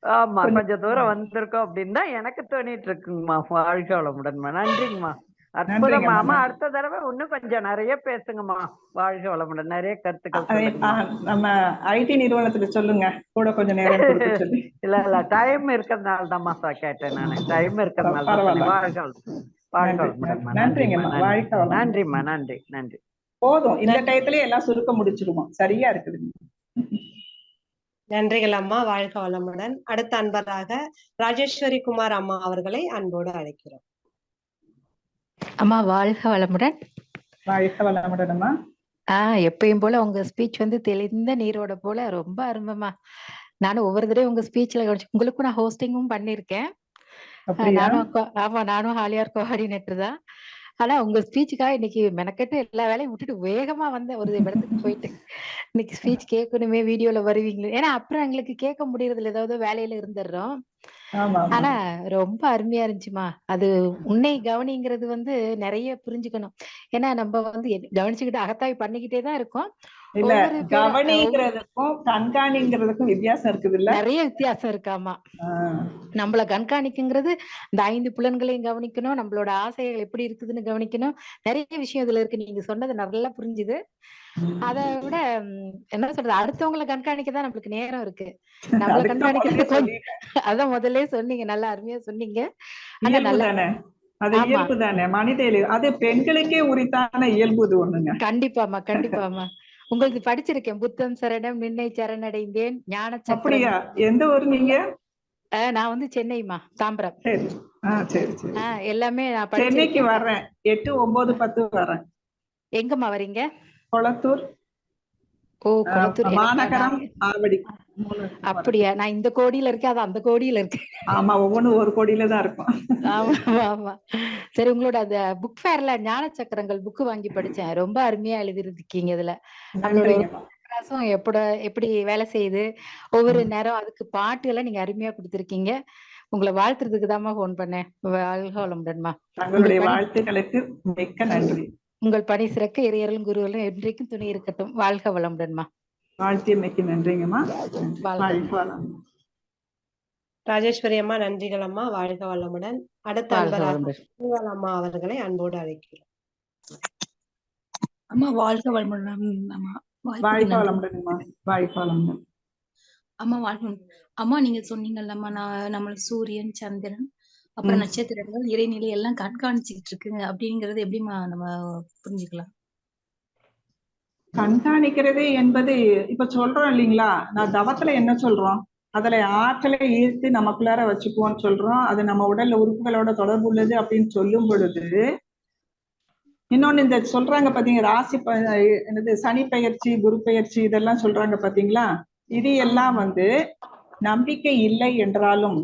ஆமா, கொஞ்சம் தூரம் வந்திருக்கோம் அப்படின்னு தான் எனக்கு தோணிட்டு இருக்குங்கம்மா. வாழ்க்கை வளமுடன்மா. நன்றிங்கம்மா, அற்புதமா. அம்மா அடுத்த தடவை இன்னும் கொஞ்சம் நிறைய பேசுங்கம்மா. வாழ்க வளமுடன். நிறைய கருத்துக்கள் நம்ம ஐடி நிறுவனத்துக்கு சொல்லுங்க, கூட கொஞ்சம் நேரம் கொடுக்க சொல்லி. இல்ல டைம் இருக்கிறதுனால தான்மா கேட்டேன் நானு. டைம் இருக்கிறதுனால. வாழ்க வளமுடன். நன்றிம்மா. நன்றி நன்றி. போதும், இந்த டயத்திலே எல்லாம் சுருக்க முடிச்சிருவோம். சரியா இருக்குது. நன்றிகள் அம்மா. வாழ்க வளமுடன். அடுத்த அன்பராக ராஜேஸ்வரி குமார் அம்மா அவர்களை அன்போடு அழைக்கிறோம். அம்மா வாழ்க வளமுடன். வாழ்க வளமுடன் அம்மா. எப்பயும் போல உங்க ஸ்பீச் தெளிந்த நீரோட போல ரொம்ப அருமைமா. நானும் ஒவ்வொரு தடவை உங்க ஸ்பீச்ல உங்களுக்கும் நான் ஹோஸ்டிங்கும் பண்ணிருக்கேன். நானும் ஹாலியார் கோஆர்டினேட்டர் தான். ஆனா உங்க ஸ்பீச்சுக்காக இன்னைக்கு மெனக்கெட்டு எல்லா வேலையும் விட்டுட்டு வேகமா வந்த ஒரு இடத்துக்கு போயிட்டு இன்னைக்கு ஸ்பீச் கேட்கணுமே, வீடியோல வருவீங்களே, ஏன்னா அப்புறம் எங்களுக்கு கேட்க முடியறதுல ஏதாவது வேலையில இருந்துடுறோம். ஆமா ஆமா ஆனா ரொம்ப அருமையா இருந்துச்சுமா. அது உன்னை கவனிங்கிறது வந்து நிறைய புரிஞ்சுக்கணும். ஏன்னா நம்ம வந்து கவனிச்சுக்கிட்டு அகத்தாய்வு பண்ணிக்கிட்டே தான் இருக்கோம். இல்ல. ஒவ்வொரு பேர கவனிங்கிறதுக்கும் கண்காணிங்கிறதுக்கும் வித்தியாசம் இருக்குது இல்ல? நிறைய வித்தியாசம் இருக்காமா. ஆஹ் நம்மள கண்காணிக்குங்கிறது இந்த 5 புலன்களையும் கவனிக்கணும், நம்மளோட ஆசைகள் எப்படி இருக்குதுன்னு கவனிக்கணும். நிறைய விஷயம் இதுல இருக்கு. நீங்க சொன்னது நல்லா புரிஞ்சுது. அத விட என்ன சொல்றது, அடுத்தவங்கள கண்காணிக்க தான் நம்மளுக்கு நேரம் இருக்கு. நம்மள அதுக்கு தான் முதல்ல கண்காணிக்கிறது சொல்லிட்டேன். அதான் முதல்ல சொன்னீங்க. நல்லா அருமையா சொன்னீங்க. ஆனா இயல்பு நல்லா தானே, அது ஆமா. இயல்பு தானே, மனித இயல்பு. அது பெண்களுக்கே உரித்தான இயல்பு இது ஒண்ணுங்க. கண்டிப்பாமா, கண்டிப்பாமா. உங்களுக்கு படிச்சிருக்கேன். புத்தம் சரணம் நின்னை சரணடைந்தேன் ஞான சக்கரம். அப்படியா? எந்த ஊர் நீங்க? நான் வந்து சென்னைமா, தாம்பரம். சரி. சரி சரி. எல்லாமே நான் சென்னைக்கு படிச்சிருக்கேன். வர்றேன். 8, 9, 10 வர்றேன். எங்கம்மா வரீங்க? கொளத்தூர், ஓ கொளத்தூர். மாநகரம், ஆவடி. அப்படியா? நான் இந்த கோடியில இருக்கேன், அது அந்த கோடியில இருக்கு. ஆமா, ஒவ்வொன்றும் ஒரு கோடியில தான் இருக்கும். ஆமா ஆமா. சரி, உங்களோட அந்த புக் ஃபேர்ல ஞான சக்கரங்கள் புக் வாங்கி படிச்சேன். ரொம்ப அருமையா எழுதிருக்கீங்க. இதுல நம்மளோட சக்கராசம் எப்படி வேலை செய்யுது, ஒவ்வொரு நேரம் அதுக்கு பாட்டு எல்லாம் நீங்க அருமையா கொடுத்திருக்கீங்க. உங்களை வாழ்த்துறதுக்கு தாம்மா போன் பண்ணேன். வாழ்க வளமுடன்மா. தங்களுடைய வாழ்த்துக்களுக்கு மிக்க நன்றி. உங்கள் பணி சிறக்க இறையர்களும் குருவர்களும் என்றைக்கும் துணை இருக்கட்டும். வாழ்க வளமுடன்மா. வாழ்த்தியமைக்கு நன்றிங்கம்மா. வாழ்க வளம். ராஜேஸ்வரி அம்மா நன்றிகள் அம்மா. வாழ்க வளமுடன். அடுத்த அன்பராக அம்மா அவர்களை அன்போடு அழைக்கிறோம். அம்மா வாழ்க வளமுடன். அம்மா வாழ்க வளமுடன்மா. வாழ்க வளமுடன். அம்மா வாழ்க. அம்மா நீங்க சொன்னீங்கல்லம்மா, நம்மளுக்கு சூரியன், சந்திரன், அப்புறம் நட்சத்திரங்கள், இறைநிலை எல்லாம் கண்காணிச்சுக்கிட்டு இருக்குங்க அப்படிங்கறது எப்படிமா நம்ம புரிஞ்சுக்கலாம்? கண்காணிக்கிறது என்பது இப்ப சொல்றோம் இல்லைங்களா, நான் தவத்துல என்ன சொல்றோம், அதுல ஆற்றலை ஈர்த்து நமக்குள்ளார வச்சுக்குவோம்னு சொல்றோம். அது நம்ம உடல் உறுப்புகளோட தொடர்பு உள்ளது அப்படின்னு சொல்லும் பொழுது, இன்னொன்னு இந்த சொல்றாங்க பாத்தீங்க, ராசி என்னது சனி பெயர்ச்சி, குரு பெயர்ச்சி இதெல்லாம் சொல்றாங்க பாத்தீங்களா, இது எல்லாம் வந்து நம்பிக்கை இல்லை என்றாலும்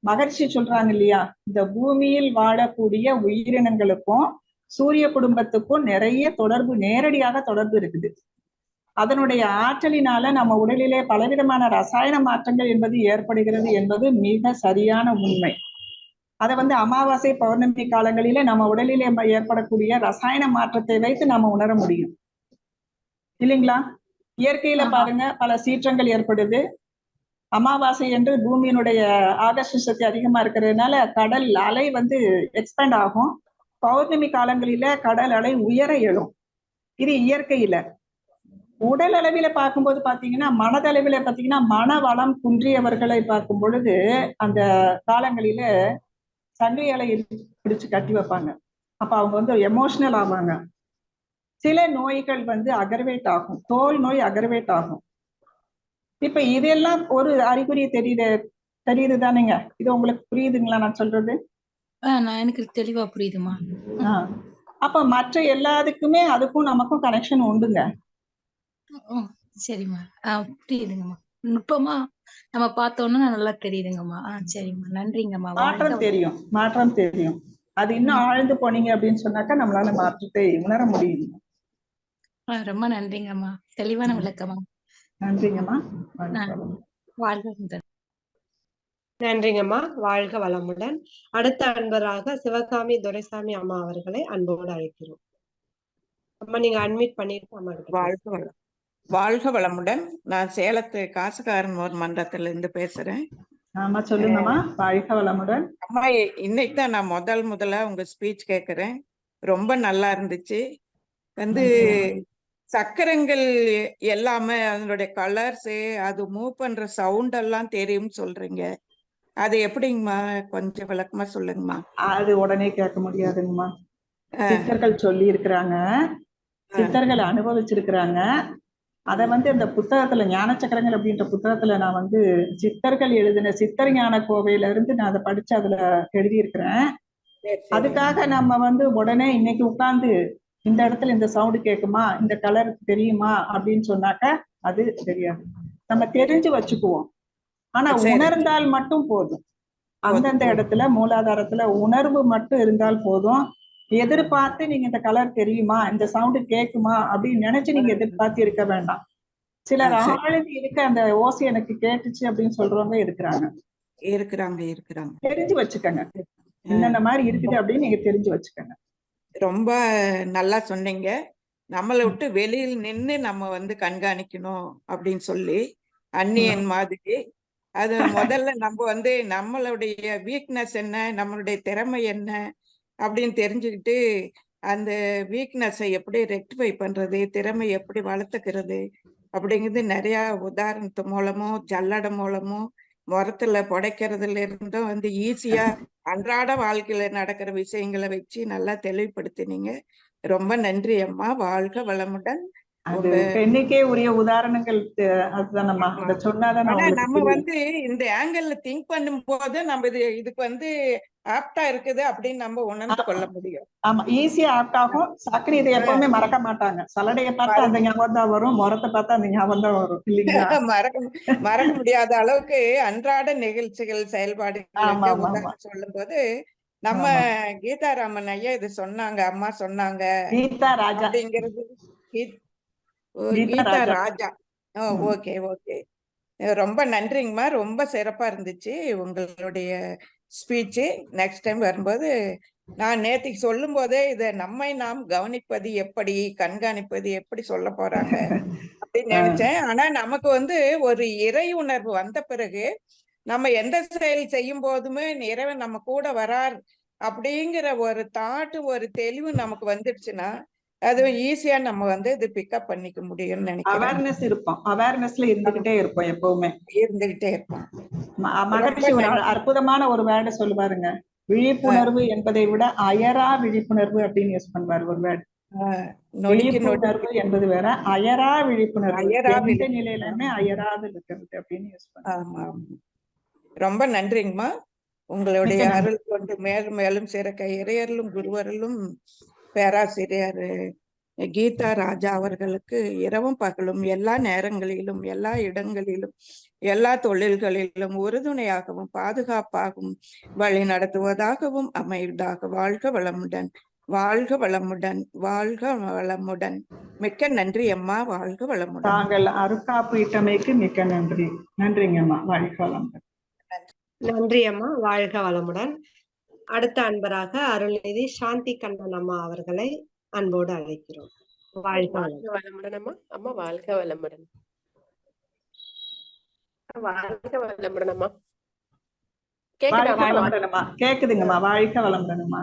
மகர்ஷி சொல்றாங்க இல்லையா, இந்த பூமியில் வாழக்கூடிய உயிரினங்களுக்கும் சூரிய குடும்பத்துக்கும் நிறைய தொடர்பு, நேரடியாக தொடர்பு இருக்குது. அதனுடைய ஆற்றலினால நம்ம உடலிலே பலவிதமான ரசாயன மாற்றங்கள் என்பது ஏற்படுகிறது என்பது மிக சரியான உண்மை. அதை வந்து அமாவாசை பௌர்ணமி காலங்களிலே நம்ம உடலிலே ஏற்படக்கூடிய ரசாயன மாற்றத்தை வைத்து நம்ம உணர முடியும் இல்லைங்களா? இயற்கையில பாருங்க, பல சீற்றங்கள் ஏற்படுது. அமாவாசை என்று பூமியினுடைய ஆகர்ஷ சக்தி அதிகமா இருக்கிறதுனால கடல் அலை வந்து எக்ஸ்பேண்ட் ஆகும். பௌர்ணமி காலங்களில கடல் அலை உயர எழும். இது இயற்கையில. உடல் அளவில பார்க்கும்போது பாத்தீங்கன்னா, மனதளவில பாத்தீங்கன்னா, மன வளம் குன்றியவர்களை பார்க்கும் பொழுது அந்த காலங்களில சங்கை அலை பிடிச்சு கட்டி வைப்பாங்க. அப்ப அவங்க வந்து எமோஷனல் ஆவாங்க. சில நோய்கள் வந்து அகர்வேட் ஆகும், தோல் நோய் அகர்வேட் ஆகும். இப்ப இதெல்லாம் ஒரு அறிகுறி தெரியுது தானேங்க? இது உங்களுக்கு புரியுதுங்களா நான் சொல்றது? எனக்கு தெளிவா புரியுதுமா. அப்ப மற்ற எல்லாத்துக்குமே அதுக்கும் நமக்கும் கனெக்ஷன் உண்டுங்க. சரிம்மா, புரியுதுங்கம்மா. நுட்பமா நம்ம பார்த்தோம்னா நல்லா தெரியுதுங்கம்மா. சரிம்மா, நன்றிங்கம்மா. மாற்றம் தெரியும். அது இன்னும் ஆழ்ந்து போனீங்க அப்படின்னு சொன்னாக்கா நம்மளால மாற்றத்தை உணர முடியும். ரொம்ப நன்றிங்கம்மா, தெளிவான விளக்கமா. நன்றிங்கம்மா. வாழ்க. நன்றிங்கம்மா. வாழ்க வளமுடன். அடுத்த அன்பராக சிவகாமி துரைசாமி அம்மா அவர்களை அன்போடு அழைக்கிறோம். அம்மா நீங்க அட்மிட் பண்ணிருக்கோம். வாழ்க வளமுடன். நான் சேலத்து காசுக்காரன் மன்றத்துல இருந்து பேசுறேன். ஆமா சொல்லுங்கம்மா. வாழ்க வளமுடன். அம்மா, இன்னைக்கு தான் நான் முதல்ல உங்க ஸ்பீச் கேட்கிறேன். ரொம்ப நல்லா இருந்துச்சு. வந்து சக்கரங்கள் எல்லாமே அதனுடைய கலர்ஸ், அது மூவ் பண்ற சவுண்ட் எல்லாம் தெரியும்னு சொல்றீங்க. அது எப்படிங்கம்மா, கொஞ்சம் விளக்கமா சொல்லுங்கம்மா. அது உடனே கேட்க முடியாதுங்கம்மா. சித்தர்கள் சொல்லி இருக்கிறாங்க, சித்தர்கள் அனுபவிச்சிருக்கிறாங்க. அத வந்து இந்த புத்தகத்துல ஞான சக்கரங்கள் அப்படின்ற புத்தகத்துல நான் வந்து சித்தர்கள் எழுதின சித்தர் ஞான கோவையில இருந்து நான் அதை படிச்சு அதுல எழுதியிருக்கிறேன். அதுக்காக நம்ம வந்து உடனே இன்னைக்கு உட்கார்ந்து இந்த இடத்துல இந்த சவுண்டு கேட்குமா, இந்த கலர் தெரியுமா அப்படின்னு சொன்னாக்க அது தெரியாது. நம்ம தெரிஞ்சு வச்சுக்குவோம். ஆனா உணர்ந்தால் மட்டும் போதும். அந்தந்த இடத்துல மூலாதாரத்துல உணர்வு மட்டும் இருந்தால் போதும். எதிர்பார்த்து நீங்க இந்த கலர் தெரியுமா, இந்த சவுண்டு கேக்குமா அப்படின்னு நினைச்சு நீங்க எதிர்பார்த்து இருக்க வேண்டாம். சிலர் ஆழ்ந்து இருக்க அந்த ஓசை எனக்கு கேட்டுச்சு அப்படின்னு சொல்றவங்க இருக்கிறாங்க. தெரிஞ்சு வச்சுக்கோங்க, இந்த மாதிரி இருக்குது அப்படின்னு நீங்க தெரிஞ்சு வச்சுக்கோங்க. ரொம்ப நல்லா சொன்னீங்க. நம்மளை விட்டு வெளியில் நின்று நம்ம வந்து கண்காணிக்கணும் அப்படின்னு சொல்லி, அந்நியன் மாதிரி. அது முதல்ல நம்ம வந்து நம்மளுடைய வீக்னஸ் என்ன, நம்மளுடைய திறமை என்ன அப்படின்னு தெரிஞ்சுக்கிட்டு அந்த வீக்னஸை எப்படி ரெக்டிஃபை பண்றது, திறமை எப்படி வளர்த்துக்கிறது அப்படிங்கிறது நிறைய உதாரணத்து மூலமும் ஜல்லடை மூலமும் முரத்துல புடைக்கிறதுல இருந்தும் வந்து ஈஸியா அன்றாட வாழ்க்கையில நடக்கிற விஷயங்களை வச்சு நல்லா தெளிவுபடுத்தினீங்க. ரொம்ப நன்றி அம்மா. வாழ்க வளமுடன். அது பெண்ணுக்கே உரிய உதாரணங்கள் அதுதானம்மா, அத சொன்னாதான் நம்ம வந்து இந்த ஆங்கிள் திங்க் பண்ணும் போது நம்ம இதுக்கு வந்து ஆப்டா இருக்குது அப்படின்னு நம்ம உணர்ந்து கொள்ள முடியும். ஆமா, ஈஸியா ஆப்ட் ஆகும். சக்கரை இதை எப்பவுமே மறக்க மாட்டாங்க. சலடையை பார்த்தா அந்த ஞாபகம் தான் வரும், முரத்தை பார்த்தா அந்த ஞாபகம் தான் வரும் இல்லைங்களா? மறக்க முடியாத அளவுக்கு அன்றாட நிகழ்ச்சிகள் செயல்பாடுகளுக்கு உதாரணம் சொல்லும் போது நம்ம கீதாராமன் ஐயா இது சொன்னாங்க, அம்மா சொன்னாங்க கீதா ராஜா அப்படிங்கிறது. கீதா ராஜா. ஓகே ஓகே, ரொம்ப நன்றிங்கம்மா. ரொம்ப சிறப்பா இருந்துச்சு உங்களுடைய ஸ்பீச்சு. நெக்ஸ்ட் டைம் வரும்போது நான் நேற்றுக்கு சொல்லும் போதே இதை நம்மை நாம் கவனிப்பது எப்படி, கண்காணிப்பது எப்படி சொல்ல போறாங்க அப்படின்னு நினைச்சேன். ஆனா நமக்கு வந்து ஒரு இறை உணர்வு வந்த பிறகு நம்ம எந்த செயல் செய்யும் போதுமே இறைவன் நம்ம கூட வரார் அப்படிங்கிற ஒரு தாட்டு, ஒரு தெளிவு நமக்கு வந்துடுச்சுன்னா அது ஈஸியா நம்ம வந்து இது பிக்கப் பண்ணிக்க முடியும்னு நினைக்கிறேன். அவேர்னஸ் இருப்போம், அவேர்னஸ்ல இருந்துகிட்டே இருப்போம், எப்பவுமே இருந்துகிட்டே இருப்போம். மகரிஷி ஒரு அற்புதமான ஒரு வேர்டை சொல்லுவாருங்க, விழிப்புணர்வு என்பதை விட அயரா விழிப்புணர்வு அப்படின்னு யூஸ் பண்ணுவாரு ஒரு வேர்டு. விழிப்புணர்வு என்பது வேற, அயரா விழிப்புணர்வு, எந்த நிலையிலுமே அயராது இருக்கிறது அப்படின்னு யூஸ் பண்ணுவாங்க. ரொம்ப நன்றிங்கம்மா. உங்களுடைய அருள் கொண்டு மேலும் மேலும் சிறக்க இறையர்களும் குருவர்களும் பேராசிரியர் கீதா ராஜா அவர்களுக்கு இரவும் பகலும் எல்லா நேரங்களிலும் எல்லா இடங்களிலும் எல்லா தொழில்களிலும் உறுதுணையாகவும் பாதுகாப்பாகவும் வழி நடத்துவதாகவும் அமைவதாக. வாழ்க வளமுடன், வாழ்க வளமுடன், வாழ்க வளமுடன். மிக்க நன்றி அம்மா. வாழ்க வளமுடன். தாங்கள் அருட்காப்பு இட்டமைக்கு மிக்க நன்றி. நன்றிங்கம்மா. வாழ்க வளமுடன். நன்றி அம்மா. வாழ்க வளமுடன். அடுத்த அன்பராக அருள்நிதி சாந்தி கண்ணன் அம்மா அவர்களை அன்போடு அழைக்கிறோம். வாழ்க வளமுடன் அம்மா. அம்மா வாழ்க வளமுடன். வாழ்க வளமுடன் அம்மா. கேக்குதுங்கம்மா. வாழ்க வளமுடன்மா.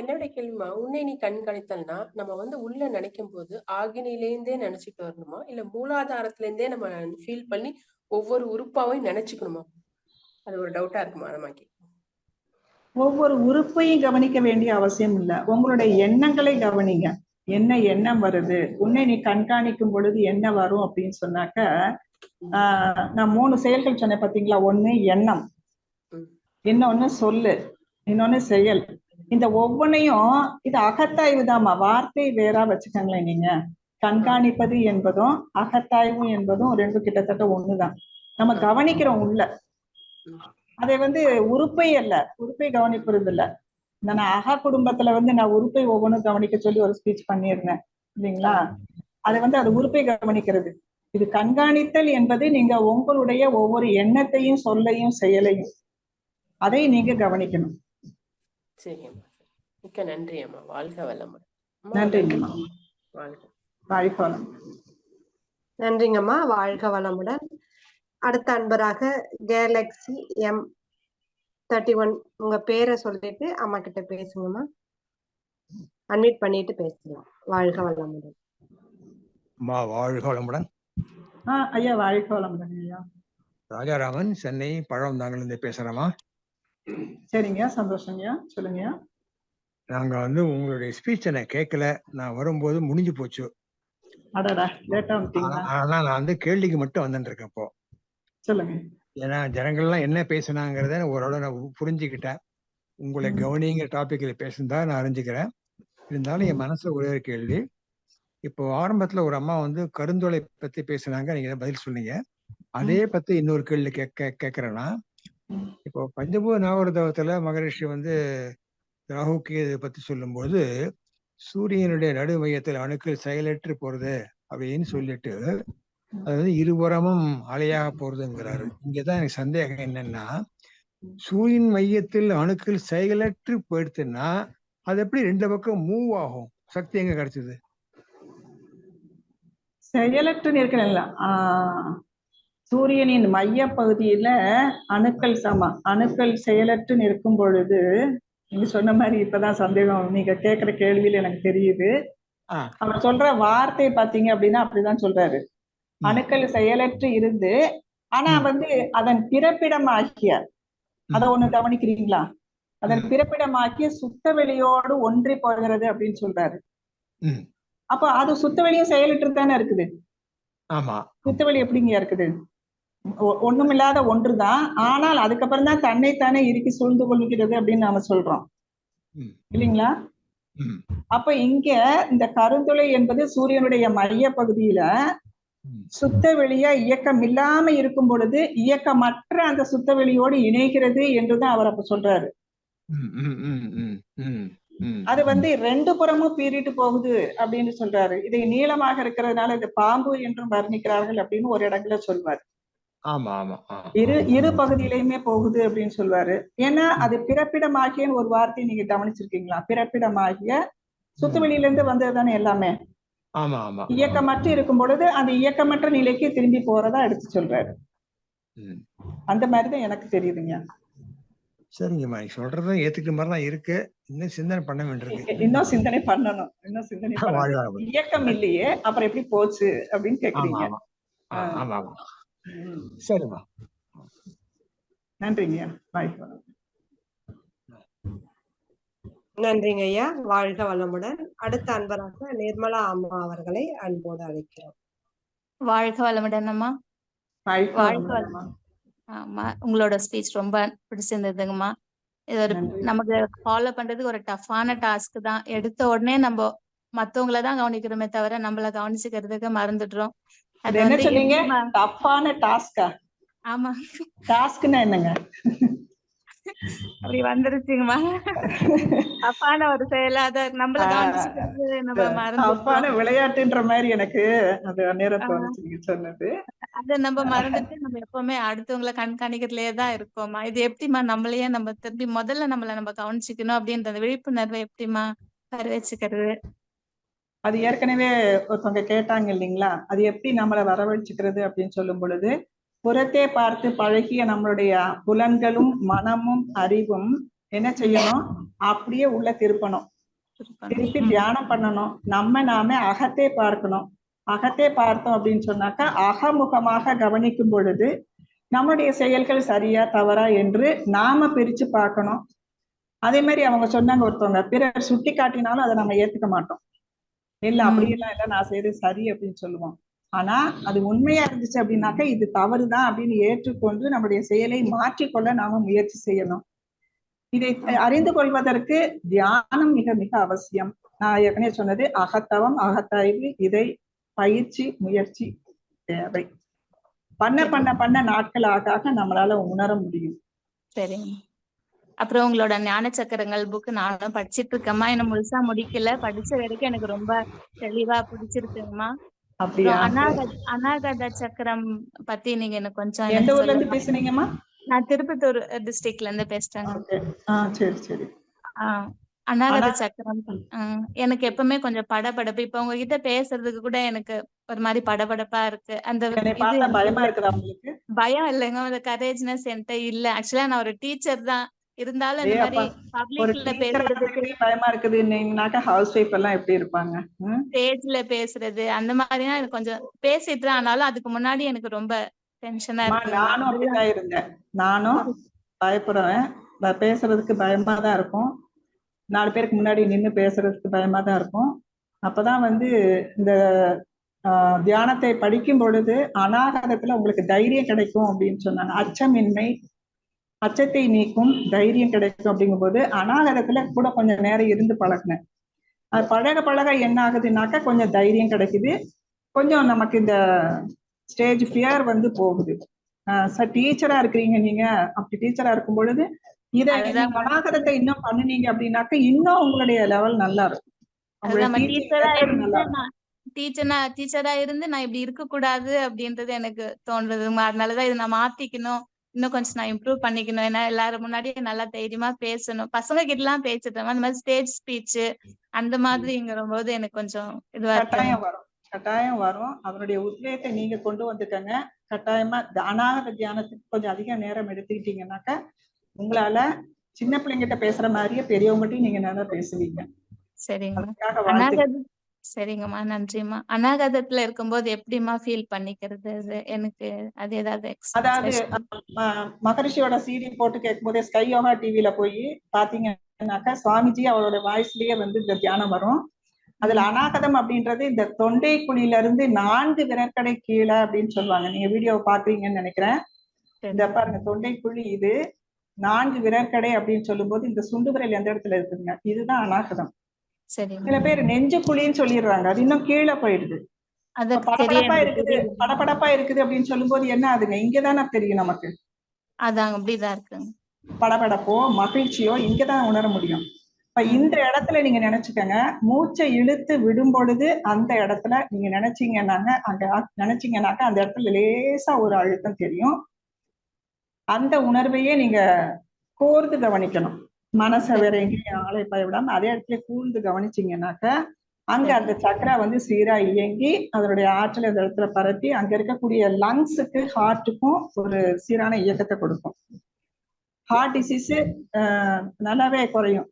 என்னோட கேள்விமா, உன்னை நீ கண்காணித்தல்னா நம்ம வந்து உள்ள நினைக்கும் போது ஆகினிலேருந்தே நினைச்சிட்டு வரணுமா, இல்ல மூலாதாரத்துல இருந்தே நம்ம ஃபீல் பண்ணி ஒவ்வொரு உறுப்பாவையும் நினைச்சுக்கணுமா? அது ஒரு டவுட்டா இருக்குமா நமக்கு? ஒவ்வொரு உறுப்பையும் கவனிக்க வேண்டிய அவசியம் இல்லை, உங்களுடைய எண்ணங்களை கவனிங்க. என்ன எண்ணம் வருது, உன்னை நீ கண்காணிக்கும் பொழுது என்ன வரும் அப்படின்னு சொன்னாக்க, நான் 3 செயல்கள் சொன்னேன் பாத்தீங்களா. ஒண்ணு எண்ணம், இன்னொன்னு சொல்லு, இன்னொன்னு செயல். இந்த ஒவ்வொன்னையும் இது அகத்தாய்வு தாமா, வார்த்தை வேறா வச்சுக்கோங்களேன். நீங்க கண்காணிப்பது என்பதும் அகத்தாய்வு என்பதும் ரெண்டும் கிட்டத்தட்ட ஒண்ணுதான். நம்ம கவனிக்கிறோம் உள்ள, அதை வந்து உறுப்பை அல்ல, உறுப்பை கவனிப்பது இல்லை. நான் அக குடும்பத்துல வந்து நான் உறுப்பை ஒவ்வொன்றும் கவனிக்க சொல்லி ஒரு ஸ்பீச் பண்ணியிருந்தேன் இல்லைங்களா. அதை வந்து அது உறுப்பை கவனிக்கிறது. இது கண்காணித்தல் என்பது நீங்க உங்களுடைய ஒவ்வொரு எண்ணத்தையும் சொல்லையும் செயலையும் அதை நீங்க கவனிக்கணும். சரி அம்மா, மிக்க நன்றி அம்மா. வாழ்க வளமுடன். நன்றிங்கம்மா. வாழ்க வளமுடன். நன்றிங்கம்மா. வாழ்க வளமுடன். அடுத்த அன்பராக கேலக்ஸி M31 உங்க பேரை சொல்லிட்டு அம்மா கிட்ட பேசுங்கம்மா. அன்மியூட் பண்ணிட்டு பேசலாம். வாழ்க வளமுடன். அம்மா வாழ்க வளமுடன். ஐயா வாழ்க வளமுடன் ஐயா. ராஜாராமன், சென்னை பழவந்தாங்கலேருந்து பேசுறேம்மா. சரிங்க, சந்தோஷங்கய்யா. சொல்லுங்க. நாங்க வந்து உங்களுடைய ஸ்பீச்சை நான் கேட்கல, நான் வரும்போது முடிஞ்சு போச்சு. ஆனா நான் வந்து கேள்விக்கு மட்டும் வந்துட்டு இருக்கேன் இப்போ. சொல்லுங்க. ஏன்னா ஜனங்கள்லாம் என்ன பேசுனாங்கிறத ஓரளவு நான் புரிஞ்சுக்கிட்டேன். உங்களை கவனிங்கிற டாபிக்ல பேசுனதா நான் அறிஞ்சுக்கிறேன். இருந்தாலும் என் மனசுல ஒரே ஒரு கேள்வி. இப்போ ஆரம்பத்துல ஒரு அம்மா வந்து கருந்தொலை பத்தி பேசுனாங்க, நீங்க பதில் சொன்னீங்க. அதே பத்தி இன்னொரு கேள்வி கேட்கறேன்னா, இப்போ பஞ்சபூத நாகரதவத்துல மகரிஷி வந்து ராகு கேது பத்தி சொல்லும்போது சூரியனுடைய நடு மையத்தில் அணுக்கள் செயலற்று போறது அப்படின்னு சொல்லிட்டு அது வந்து இருபுறமும் அலையாக போறதுங்கிறாரு. இங்கதான் எனக்கு சந்தேகம் என்னன்னா, சூரியன் மையத்தில் அணுக்கள் செயலற்று போயிடுச்சுன்னா அது எப்படி ரெண்டு பக்கம் மூவ் ஆகும்? சக்தி எங்க கிடைச்சது? செயலற்று இருக்கிறல்ல சூரியனின் மைய பகுதியில அணுக்கள் செயலற்று நிற்கும் பொழுது, நீங்க சொன்ன மாதிரி இப்பதான் சந்தேகம் நீங்க கேட்கிற கேள்வியில எனக்கு தெரியுது. அவர் சொல்ற வார்த்தை பாத்தீங்க அப்படின்னா அப்படிதான் சொல்றாரு. அணுக்கள் செயலற்று இருந்து, ஆனா வந்து அதன் பிறப்பிடமாகிய, அத ஒண்ணு கவனிக்கிறீங்களா? அதன் பிறப்பிடமாக்கிய சுத்த வெளியோடு ஒன்றி போகிறது அப்படின்னு சொல்றாரு. அப்ப அது சுத்த வெளியும் செயலற்று தானே இருக்குது. ஆமா, சுத்த வெளி எப்படிங்க இருக்குது? ஒண்ணுமில்லாத ஒன்றுதான், ஆனால் அதுக்கப்புறம் தான் தன்னைத்தானே இறுக்கி சூழ்ந்து கொள்கிறது அப்படின்னு நாம சொல்றோம் இல்லைங்களா? அப்ப இங்க இந்த கருந்துளை என்பது சூரியனுடைய மைய பகுதியில சுத்த வெளியா இயக்கம் இல்லாம இருக்கும் பொழுது இயக்கமற்ற அந்த சுத்த வெளியோடு இணைகிறது என்றுதான் அவர் அப்ப சொல்றாரு. அது வந்து ரெண்டு புறமும் பீறிட்டு போகுது அப்படின்னு சொல்றாரு. இதை நீளமாக இருக்கிறதுனால இது பாம்பு என்றும் வர்ணிக்கிறார்கள் அப்படின்னு ஒரு இடத்துல சொல்வாரு. இரு பகுதியிலையுமே போகுது அப்படின்னு சொல்வாரு. ஏன்னா அது பிறப்பிடமாகிய ஒரு வார்த்தையை நீங்க கவனிச்சிருக்கீங்களா? பிறப்பிடமாகிய சுத்துவெளியில இருந்து வந்தது தானே எல்லாமே. இயக்கமற்று இருக்கும் பொழுது அந்த இயக்கமற்ற நிலைக்கு திரும்பி போறதா எடுத்து சொல்றாரு. அந்த மாதிரிதான் எனக்கு தெரியுதுங்க. சரிங்கம்மா, நீ சொல்றதும் ஏத்துக்கிற மாதிரிதான் இருக்கு. இன்னும் சிந்தனை பண்ண வேண்டியிருக்கு. இன்னும் சிந்தனை பண்ணணும். இயக்கம் இல்லையே அப்புறம் எப்படி போச்சு அப்படின்னு கேக்குறீங்க. சரிம்மா, நன்றிங்க. நன்றிங்க ஐயா. வாழ்க வளமுடன். அடுத்த அன்பராக நிர்மலா அம்மா அவர்களை அன்போடு அழைக்கிறோம். வாழ்க வளமுடன் அம்மா. ஆமா, உங்களோட ஸ்பீச் ரொம்ப பிடிச்சிருந்ததுங்கம்மா. இது ஒரு நமக்கு ஃபாலோ பண்றதுக்கு ஒரு டஃப்பான டாஸ்க் தான். எடுத்த உடனே நம்ம மத்தவங்கள தான் கவனிக்கிறோமே தவிர நம்மள கவனிச்சுக்கிறதுக்கு மறந்துடுறோம். அது என்ன சொன்னீங்க? டஃப்பான டாஸ்கா? ஆமா, டாஸ்க்னா என்னங்க? அப்படி வந்துருச்சுங்கம்மா. டஃப்பான ஒரு செயல், அத நம்மள கவனிச்சுக்கிறது நம்ம மறந்துட்டோம். விளையாட்டுன்ற மாதிரி எனக்கு அது நேரம் தோணுச்சு நீங்க சொன்னது. அத நம்ம மறந்துட்டு நம்ம எப்பவுமே அடுத்தவங்களை கண்காணிக்கிறதுலயே தான் இருக்கோமா. இது எப்படிமா நம்மளையே நம்ம திரும்பி முதல்ல நம்மள நம்ம கவனிச்சுக்கணும் அப்படின்ற அந்த விழிப்புணர்வை எப்படிமா வரவச்சுக்கிறது? அது ஏற்கனவே ஒருத்தவங்க கேட்டாங்க இல்லைங்களா, அது எப்படி நம்மளை வரவழைச்சுக்கிறது அப்படின்னு சொல்லும் பொழுது, புறத்தே பார்த்து பழகிய நம்மளுடைய புலன்களும் மனமும் அறிவும் என்ன செய்யணும்? அப்படியே உள்ள திருப்பணும். திருப்பி தியானம் பண்ணணும். நாமே அகத்தே பார்க்கணும். அகத்தே பார்த்தோம் அப்படின்னு சொன்னாக்கா அகமுகமாக கவனிக்கும் பொழுது நம்மளுடைய செயல்கள் சரியா தவறா என்று நாம பிரிச்சு பார்க்கணும். அதே மாதிரி அவங்க சொன்னாங்க ஒருத்தவங்க, பிறர் சுட்டி காட்டினாலும் அதை நம்ம ஏத்துக்க மாட்டோம். இல்ல அப்படியெல்லாம் இல்ல, நான் செய்யறது சரி அப்படின்னு சொல்லுவோம். ஆனா அது உண்மையா இருந்துச்சு அப்படின்னாக்கா இது தவறுதான் அப்படின்னு ஏற்றுக்கொண்டு நம்முடைய செயலை மாற்றிக்கொள்ள நாம முயற்சி செய்யணும். இதை அறிந்து கொள்வதற்கு தியானம் மிக மிக அவசியம். நான் ஏற்கனவே சொன்னது அகத்தவம், அகத்தாய்வு, இதை பயிற்சி முயற்சி தேவை. பண்ண நாட்கள் ஆக நம்மளால உணர முடியும். சரிங்க. அப்புறம் உங்களோட ஞான சக்கரங்கள் புக் நானும் படிச்சிட்டு இருக்கேம்மா. என்ன முழுசா முடிக்கல, படிச்ச வரைக்கும் எனக்கு ரொம்ப தெளிவா பிடிச்சிருக்குங்கம்மா. அநாகத சக்கரம் பத்தி நீங்க எனக்கு கொஞ்சம் எந்த ஊர்ல இருந்து பேசுனீங்கம்மா? நான் திருப்பத்தூர் டிஸ்ட்ரிக்ட்ல இருந்து பேசுறேங்க. சரி சரி. அநாகத சக்கரம் எனக்கு எப்பவுமே கொஞ்சம் படபடப்பு. இப்ப உங்ககிட்ட பேசுறதுக்கு கூட எனக்கு ஒரு மாதிரி படபடப்பா இருக்கு. அந்த பயம் இல்லைங்க, அந்த கரேஜ்னஸ் என்கிட்ட இல்ல. ஆக்சுவலா நான் ஒரு டீச்சர் தான், இருந்தாலும் இந்த மாதிரி பப்ளிக்ல பேசுறதுக்கு பயமா இருக்குது. ஹவுஸ் வைஃப் எல்லாம் எப்படி இருப்பாங்க? ஸ்டேஜ்ல பேசுறது அந்த மாதிரினா எனக்கு கொஞ்சம் பேசிட்டு தான், ஆனாலும் அதுக்கு முன்னாடி எனக்கு ரொம்ப டென்ஷனா இருக்கு. நானும் அப்படிதான் இருந்தேன். நானும் பயப்படுவேன். பேசுறதுக்கு பயமா தான் இருக்கும். 4 பேருக்கு முன்னாடி நின்று பேசுறதுக்கு பயமா தான் இருக்கும். அப்பதான் வந்து இந்த தியானத்தை படிக்கும் பொழுது அநாகதத்துல உங்களுக்கு தைரியம் கிடைக்கும் அப்படின்னு சொன்னாங்க. அச்சமின்மை, அச்சத்தை நீக்கும் தைரியம் கிடைக்கும் அப்படிங்கும்போது அநாகதத்துல கூட கொஞ்சம் நேரம் இருந்து பழகினேன். அது பழக என்ன ஆகுதுன்னாக்கா கொஞ்சம் தைரியம் கிடைக்குது. கொஞ்சம் நமக்கு இந்த ஸ்டேஜ் ஃபியர் வந்து போகுது. டீச்சரா இருக்கிறீங்க நீங்க, அப்படி டீச்சரா இருக்கும் பொழுது இத அதுதான் நீங்க அநாகதத்தை இன்னும் பண்ணுனீங்க அப்படின்னாக்க இன்னும் உங்களுடைய லெவல் நல்லா இருக்கும். உங்களுடைய அதுதான் டீச்சிங் டீச்சரா மெத்தட் நல்லா இருந்து இருக்கும். நான் டீச்சரா இருந்து நான் இப்படி இருக்க கூடாது அப்படின்றது எனக்கு தோன்றதுமா. அதனாலதான் இதை நான் மாத்திக்கணும், இன்னும் கொஞ்சம் நான் இம்ப்ரூவ் பண்ணிக்கணும். ஏன்னா எல்லாரும் முன்னாடியே நல்லா தைரியமா பேசணும். பசங்க கிட்ட எல்லாம் பேசிட்டேன், அந்த மாதிரி ஸ்டேஜ் ஸ்பீச் அந்த மாதிரிங்கிற போது எனக்கு கொஞ்சம் இதுவா இருக்குங்க. கட்டாயம் வரும், கட்டாயம் வரும். அதனுடைய உத்வேகத்தை நீங்க கொண்டு வந்துக்கங்க. கட்டாயமா அநாகத தியானத்துக்கு கொஞ்சம் அதிக நேரம் எடுத்துக்கிட்டீங்கன்னாக்க உங்களால சின்ன பிள்ளைங்கிட்ட பேசுற மாதிரியே பெரியவங்ககிட்டயும் நீங்க நல்லா பேசுவீங்க. சரிங்கம்மா. அதுக்காக வாழ்த்து. சரிங்கம்மா, நன்றிம்மா. அநாகதத்துல இருக்கும்போது எப்படிம்மா ஃபீல் பண்ணிக்கிறது? எனக்கு அது ஏதாவது அதாவது எக்ஸசைஸ்? மகரிஷியோட சிடி போட்டு கேட்கும் போதே ஸ்கை யோகா டிவில போய் பாத்தீங்கன்னாக்கா சுவாமிஜி அவரோட வாய்ஸ்லயே வந்து இந்த தியானம் வரும். அதுல அநாகதம் அப்படின்றது இந்த தொண்டை குழியில இருந்து 4 விரற்கடை கீழே அப்படின்னு சொல்லுவாங்க. நீங்க வீடியோ பாக்குறீங்கன்னு நினைக்கிறேன். இந்த பாருங்க, தொண்டை குழி இது, 4 விரற்கடை அப்படின்னு சொல்லும் போது இந்த சுண்டு விரல் எந்த இடத்துல இருக்குதுங்க, இதுதான் அநாகதம். சில பேர் நெஞ்சு குழின்னு சொல்லிடுறாங்க, அது இன்னும் கீழே போயிடுது. படபடப்பா இருக்குது, படபடப்பா இருக்குது அப்படின்னு சொல்லும் போது என்ன ஆகுதுங்க, இங்கதானே தெரியும் நமக்கு. அதாங்க, அப்படிதான் இருக்குங்க. படபடப்போ மகிழ்ச்சியோ இங்கதான் உணர முடியும். இப்ப இந்த இடத்துல நீங்க நினைச்சுக்கங்க, மூச்சை இழுத்து விடும் பொழுது அந்த இடத்துல நீங்க நினைச்சீங்கன்னாக்க அந்த இடத்துல லேசா ஒரு அழுத்தம் தெரியும். அந்த உணர்வையே நீங்க கூர்ந்து கவனிக்கணும். மனசை வேற எங்கேயும் ஆளைப்பாய விடாம அதே இடத்துல கூர்ந்து கவனிச்சீங்கன்னாக்க அங்க அந்த சக்கரா வந்து சீரா இயங்கி அதனுடைய ஆற்றல் அந்த இடத்துல பரப்பி அங்க இருக்கக்கூடிய லங்ஸுக்கு ஹார்ட்டுக்கும் ஒரு சீரான இயக்கத்தை கொடுக்கும். ஹார்ட் டிசீஸ் நல்லாவே குறையும்.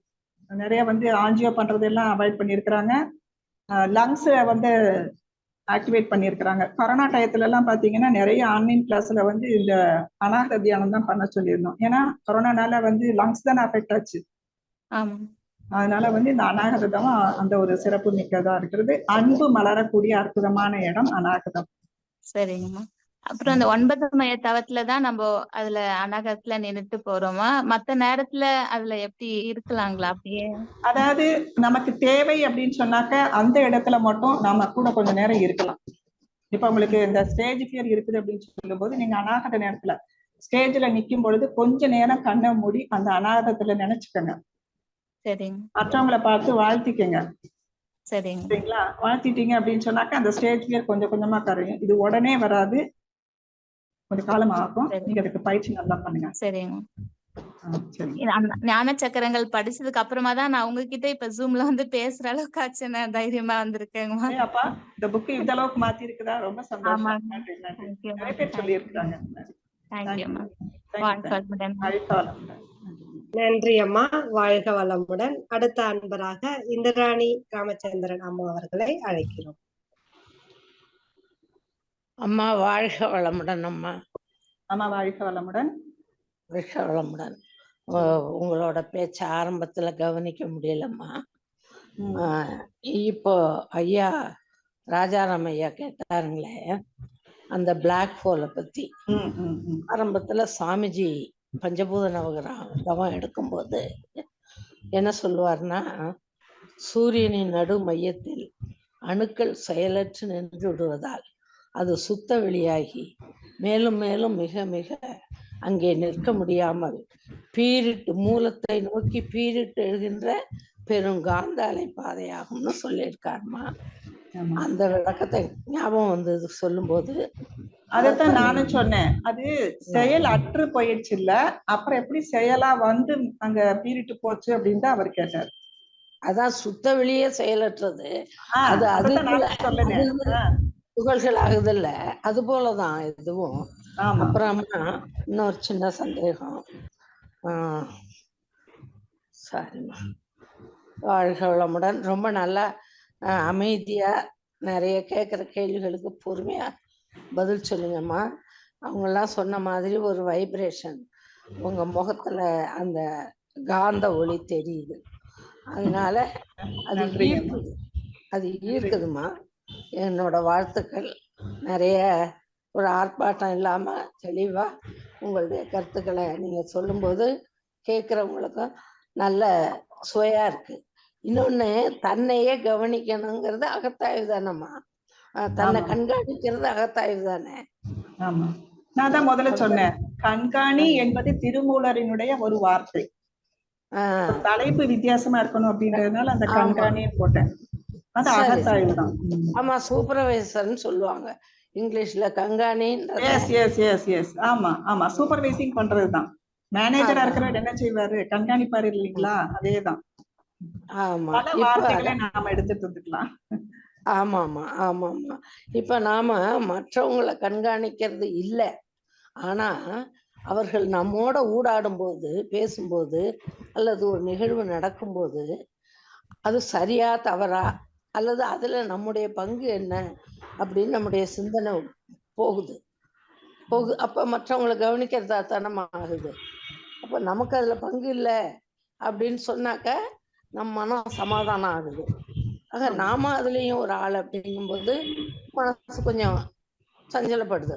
நிறைய வந்து ஆஞ்சியோ பண்றதெல்லாம் அவாய்ட் பண்ணியிருக்கிறாங்க. லங்ஸ் வந்து ஆக்டிவேட் பண்ணியிருக்கிறாங்க. கொரோனா டயத்துல எல்லாம் பாத்தீங்கன்னா நிறைய ஆன்லைன் கிளாஸ்ல வந்து இந்த அநாகத தியானம் தான் பண்ண சொல்லியிருந்தோம். ஏன்னா கொரோனானால வந்து லங்ஸ் தானே அஃபெக்ட் ஆச்சு. அதனால வந்து இந்த அநாகதம் அந்த ஒரு சிறப்பு மிக்கதா இருக்கிறது. அன்பு மலரக்கூடிய அற்புதமான இடம் அநாகதம். சரிங்கம்மா. அப்புறம் அந்த 9 மைய தவத்துலதான் நம்ம அதுல அநாகதத்துல நின்னுட்டு போறோமா? மத்த நேரத்துல அதுல எப்படி இருக்கலாங்களா அப்படியே? அதாவது நமக்கு தேவை அப்படின்னு சொன்னாக்க அந்த இடத்துல மட்டும் நாம கூட கொஞ்ச நேரம் இருக்கலாம். இப்ப உங்களுக்கு இந்த ஸ்டேஜ் ஃபியர் இருக்குது அப்படின்னு சொல்லும் போது நீங்க அநாகத நேரத்துல ஸ்டேஜ்ல நிக்கும் பொழுது கொஞ்ச நேரம் கண்ணை மூடி அந்த அநாகதத்துல நினைச்சுக்கோங்க. சரிங்க. மற்றவங்களை பார்த்து வாழ்த்திக்கங்க. சரிங்க. சரிங்களா? வாழ்த்திட்டீங்க அப்படின்னு சொன்னாக்க அந்த ஸ்டேஜ் ஃபியர் கொஞ்சம் கொஞ்சமா கரையும். இது உடனே வராது, கொஞ்சம் காலம் ஆகும். நீங்க அதுக்கு பயிற்சி நல்லா பண்ணுங்க. சரிங்க. ஞான சக்கரங்கள் படிச்சதுக்கு அப்புறமா தான் நான் உங்ககிட்ட இப்ப ஜூம்ல வந்து பேசுற அளவுக்கு ஆச்சு, நான் தைரியமா வந்திருக்கேங்கம்மா. அப்பா இந்த புக் இந்த அளவுக்கு மாத்தி இருக்குதா? ரொம்ப சந்தோஷம். நன்றி நன்றி. நிறைய பேர் சொல்லி இருக்காங்க. நன்றி அம்மா, வாழ்க வளமுடன். அடுத்த அன்பராக இந்திராணி ராமச்சந்திரன் அம்மா அவர்களை அழைக்கிறோம். அம்மா வாழ்க வளமுடன். அம்மா அம்மா வாழ்க வளமுடன். வாழ்க வளமுடன். உங்களோட பேச்ச ஆரம்பத்துல கவனிக்க முடியலம்மா. இப்போ ஐயா ராஜாராம் ஐயா கேட்டாருங்களே அந்த பிளாக் ஹோலை பத்தி. ஆரம்பத்துல சாமிஜி பஞ்சபூத நவகிரகம் எடுக்கும்போது என்ன சொல்லுவார்னா, சூரியனின் நடு மையத்தில் அணுக்கள் செயலற்று நின்று விடுவதால் அது சுத்த வெளியாகி மேலும் மேலும் மிக மிக அங்கே நிற்க முடியாமல் பீரிட்டு மூலத்தை நோக்கி பீரிட்டு எழுகின்ற பெருங்காந்த அலை பாதையாகும்னு சொல்லியிருக்காருமா. அந்த விளக்கத்தை ஞாபகம் வந்தது சொல்லும் போது. அதைத்தான் நானும் சொன்னேன். அது செயல் அற்று போயிடுச்சு இல்ல, அப்புறம் எப்படி செயலா வந்து அங்க பீரிட்டு போச்சு அப்படின்னு தான் அவர் கேட்டார். அதான் சுத்த வெளியே செயலற்றது, அது அது துகள்கள் ஆகுதில்ல, அது போலதான் இதுவும். அப்புறமா இன்னொரு சின்ன சந்தேகம். சரிம்மா, வாழ்க வளமுடன். ரொம்ப நல்லா அமைதியா நிறைய கேட்குற கேள்விகளுக்கு பொறுமையா பதில் சொல்லுங்கம்மா. அவங்கெல்லாம் சொன்ன மாதிரி ஒரு வைப்ரேஷன் உங்க முகத்துல அந்த காந்த ஒளி தெரியுது. அதனால அது ஈர்க்குது, அது ஈர்க்குதுமா. என்னோட வாழ்த்துக்கள். நிறைய ஒரு ஆர்ப்பாட்டம் இல்லாம தெளிவா உங்களுடைய கருத்துக்களை நீங்க சொல்லும்போது கேட்குறவங்களுக்கும் நல்ல சுவையா இருக்கு. இன்னொன்னு, தன்னையே கவனிக்கணுங்கிறது அகத்தாய்வு தானம்மா. தன்னை கண்காணிக்கிறது அகத்தாய்வு தானே. ஆமா, நான் தான் முதல்ல சொன்னேன், கண்காணி என்பது திருமூலரினுடைய ஒரு வார்த்தை. தலைப்பு வித்தியாசமா இருக்கணும் அப்படின்றதுனால அந்த கண்காணின்னு போட்டேன். அது அகத்தாய்வு தான். ஆமா, சூப்பர்வைசர்னு சொல்லுவாங்க இங்கிலீஷ்ல கண்காணி. ஆமா ஆமா, சூப்பர்வைசிங் பண்றதுதான். மேனேஜரா இருக்கிறவர் என்ன செய்வாரு? கண்காணிப்பாரு இல்லைங்களா? அதேதான். ஆமா, பல வார்த்தைகளை நாம எடுத்துட்டு வந்துக்கலாம். ஆமா ஆமா ஆமா ஆமா. இப்ப நாம மற்றவங்களை கண்காணிக்கிறது இல்லை, ஆனா அவர்கள் நம்மோட ஊடாடும் போது, பேசும்போது, அல்லது ஒரு நிகழ்வு நடக்கும்போது அது சரியா தவறா, அல்லது அதுல நம்முடைய பங்கு என்ன அப்படின்னு நம்முடைய சிந்தனை போகுது. அப்ப மற்றவங்களை கவனிக்கிறதா தானே ஆகுது. அப்ப நமக்கு அதுல பங்கு இல்லை அப்படின்னு சொன்னாக்க நம்ம மனம் சமாதானம் ஆகுது. ஆக நாம அதுலயும் ஒரு ஆள் அப்படிங்கும்போது மனசு கொஞ்சம் சஞ்சலப்படுது.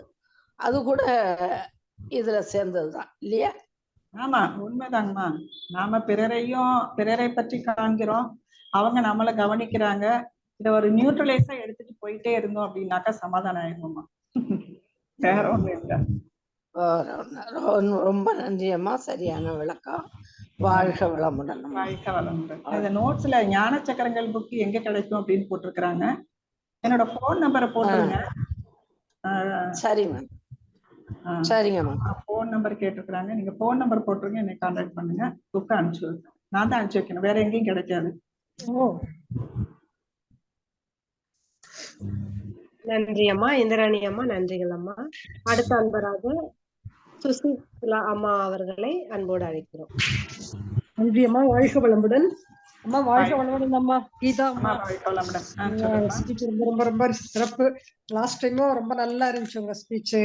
அது கூட இதுல சேர்ந்ததுதான் இல்லையா? ஆமா, உண்மைதாங்கம்மா. நாம பிறரை பற்றி காண்கிறோம், அவங்க நம்மளை கவனிக்கிறாங்க. இத ஒரு நியூட்ரலைஸா எடுத்துட்டு போயிட்டே இருந்தோம் அப்படின்னாக்கா சமாதானம் ஆயிடுமா? வேற ஒண்ணு இல்லை. ரொம்ப நன்றி அம்மா, சரியான விளக்கம். வாழ்க வளமுடன். வாழ்க வளமுடன். இந்த நோட்ஸ்ல ஞான சக்கரங்கள் புக் எங்க கிடைக்கும் அப்படின்னு போட்டிருக்கிறாங்க. என்னோட போன் நம்பரை போட்டுருங்க. சரிம்மா, சரிங்கம்மா. போன் நம்பர் கேட்டிருக்கிறாங்க. நீங்க போன் நம்பர் போட்டுருங்க, என்னை கான்டாக்ட் பண்ணுங்க. புக்கை அனுப்பிச்சு வைக்கிறேன். நான் தான் அனுப்பிச்சு வைக்கணும், வேற எங்கேயும் கிடைக்காது. நன்றி அம்மா. இந்திராணி அம்மா, நன்றிகள் அம்மா. அடுத்த அன்பராக சுசிலா அம்மா அவர்களை அன்போடு அழைக்கிறோம். நன்றி அம்மா, வாழ்க வளமுடன். அம்மா வாழ்க வளமுடன் அம்மா. கீதா அம்மா, ஸ்பீச் ரொம்ப ரொம்ப ரொம்ப சிறப்பு. லாஸ்ட் டைமும் ரொம்ப நல்லா இருந்துச்சு உங்க ஸ்பீச்.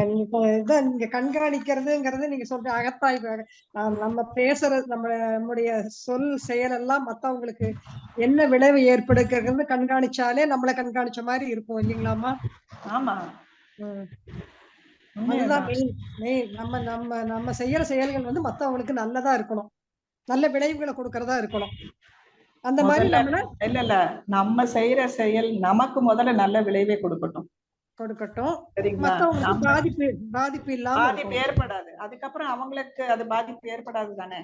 நீங்க கண்காணிக்கிறதுங்கிறது நீங்க சொல்ற அகத்தாய்வு, நம்ம பேசுறது, நம்முடைய சொல் செயல் எல்லாம் மத்தவங்களுக்கு என்ன விளைவு ஏற்படுகிறது கண்காணிச்சாலே நம்மளை கண்காணிச்ச மாதிரி இருக்கும் இல்லைங்களாமா? ஆமா, அதுதான் மெயின். நம்ம செய்யற செயல்கள் வந்து மத்தவங்களுக்கு நல்லதா இருக்கணும், நல்ல விளைவுகளை கொடுக்கறதா இருக்கணும். அந்த மாதிரி இல்ல நம்ம செய்யற செயல் நமக்கு முதல்ல நல்ல விளைவை கொடுக்கட்டும். பாதிப்பு இல்லாம பாதிப்பு ஏற்படாது. அதுக்கப்புறம் அவங்களுக்கு அது பாதிப்பு ஏற்படாது தானே.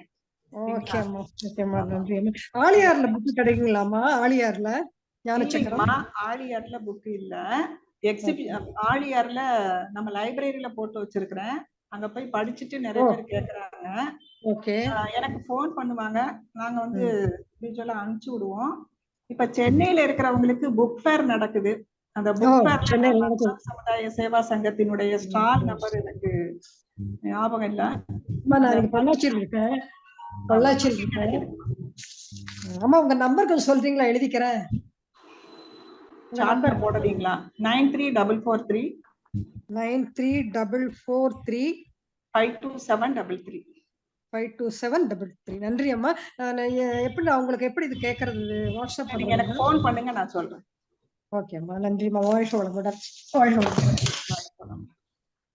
நன்றி. ஆழியார்ல புக் கிடைக்குங்களாமா? ஆழியார்ல ஞானச்சக்கரம் ஆழியார்ல புக் இல்ல. ஆழியார்ல நம்ம லைப்ரரியில போட்டு வச்சிருக்கிறேன். அங்க போய் படிச்சுட்டு நிறைய பேர் கேக்குறாங்க. எனக்கு போன் பண்ணுவாங்க, நாங்க வந்து இண்டிவிஜுவலா அனுப்பிச்சு விடுவோம். இப்ப சென்னையில இருக்கிறவங்களுக்கு புக் ஃபேர் நடக்குது. அந்த புக் ஃபேர் சமுதாய சேவா சங்கத்தினுடைய ஸ்டால் நம்பர் எனக்கு ஞாபகம் இல்ல. பொள்ளாச்சியில் இருக்கேன். ஆமா, உங்க நம்பர் கொஞ்சம் சொல்றீங்களா? எழுதிக்கிறேன். நம்பர் போடுறீங்களா? 9343 9343 52733 52733. நன்றி அம்மா. எப்படி உங்களுக்கு எப்படி இது கேக்குறது? வாட்ஸ்அப் நீங்க எனக்கு போன் பண்ணுங்க, நான் சொல்றேன். ஓகே அம்மா, நன்றி அம்மா. வாழ்க வளமுடன்.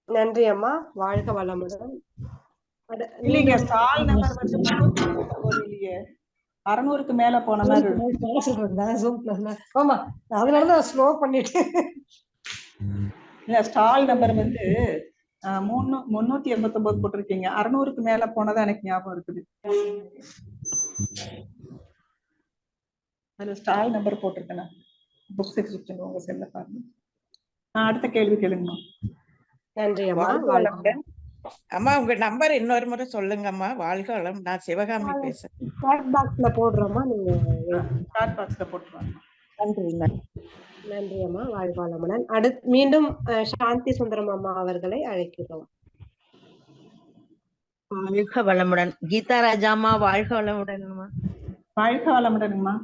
நன்றி அம்மா, வாழ்க வளமுடன். இல்லைங்க, ஸ்டால் நம்பர் வந்து 600க்கு மேல போன மாதிரி அதனாலதான் ஸ்லோ பண்ணிட்டு. இல்ல, ஸ்டால் நம்பர் வந்து 389 போட்டிருக்கீங்க. 600க்கு மேல போனதா எனக்கு ஞாபகம் இருக்குது. அதுல ஸ்டால் நம்பர் போட்டிருக்கேன். புக் சப்ஸ்கிரிப்ஷன் உங்க செல்ல பாருங்க. அடுத்த கேள்வி கேளுங்க. நன்றி அம்மா. அம்மா உங்க நம்பர் இன்னொரு முறை சொல்லுங்கம்மா. வாழ்க வளம். நான் சிவகாமி பேசுறேன். சாட் பாக்ஸ்ல போடுறோமா? நீங்க சாட் பாக்ஸ்ல போட்டுருவாங்க. நன்றி அம்மா, வாழ்க வளமுடன். மீண்டும் சாந்தி சுந்தரம் அம்மா அவர்களை அழைக்கிறோம். வாழ்க வளமுடன். கீதா ராஜாமா, வாழ்க வளமுடன். வாழ்க வளமுடன்மா.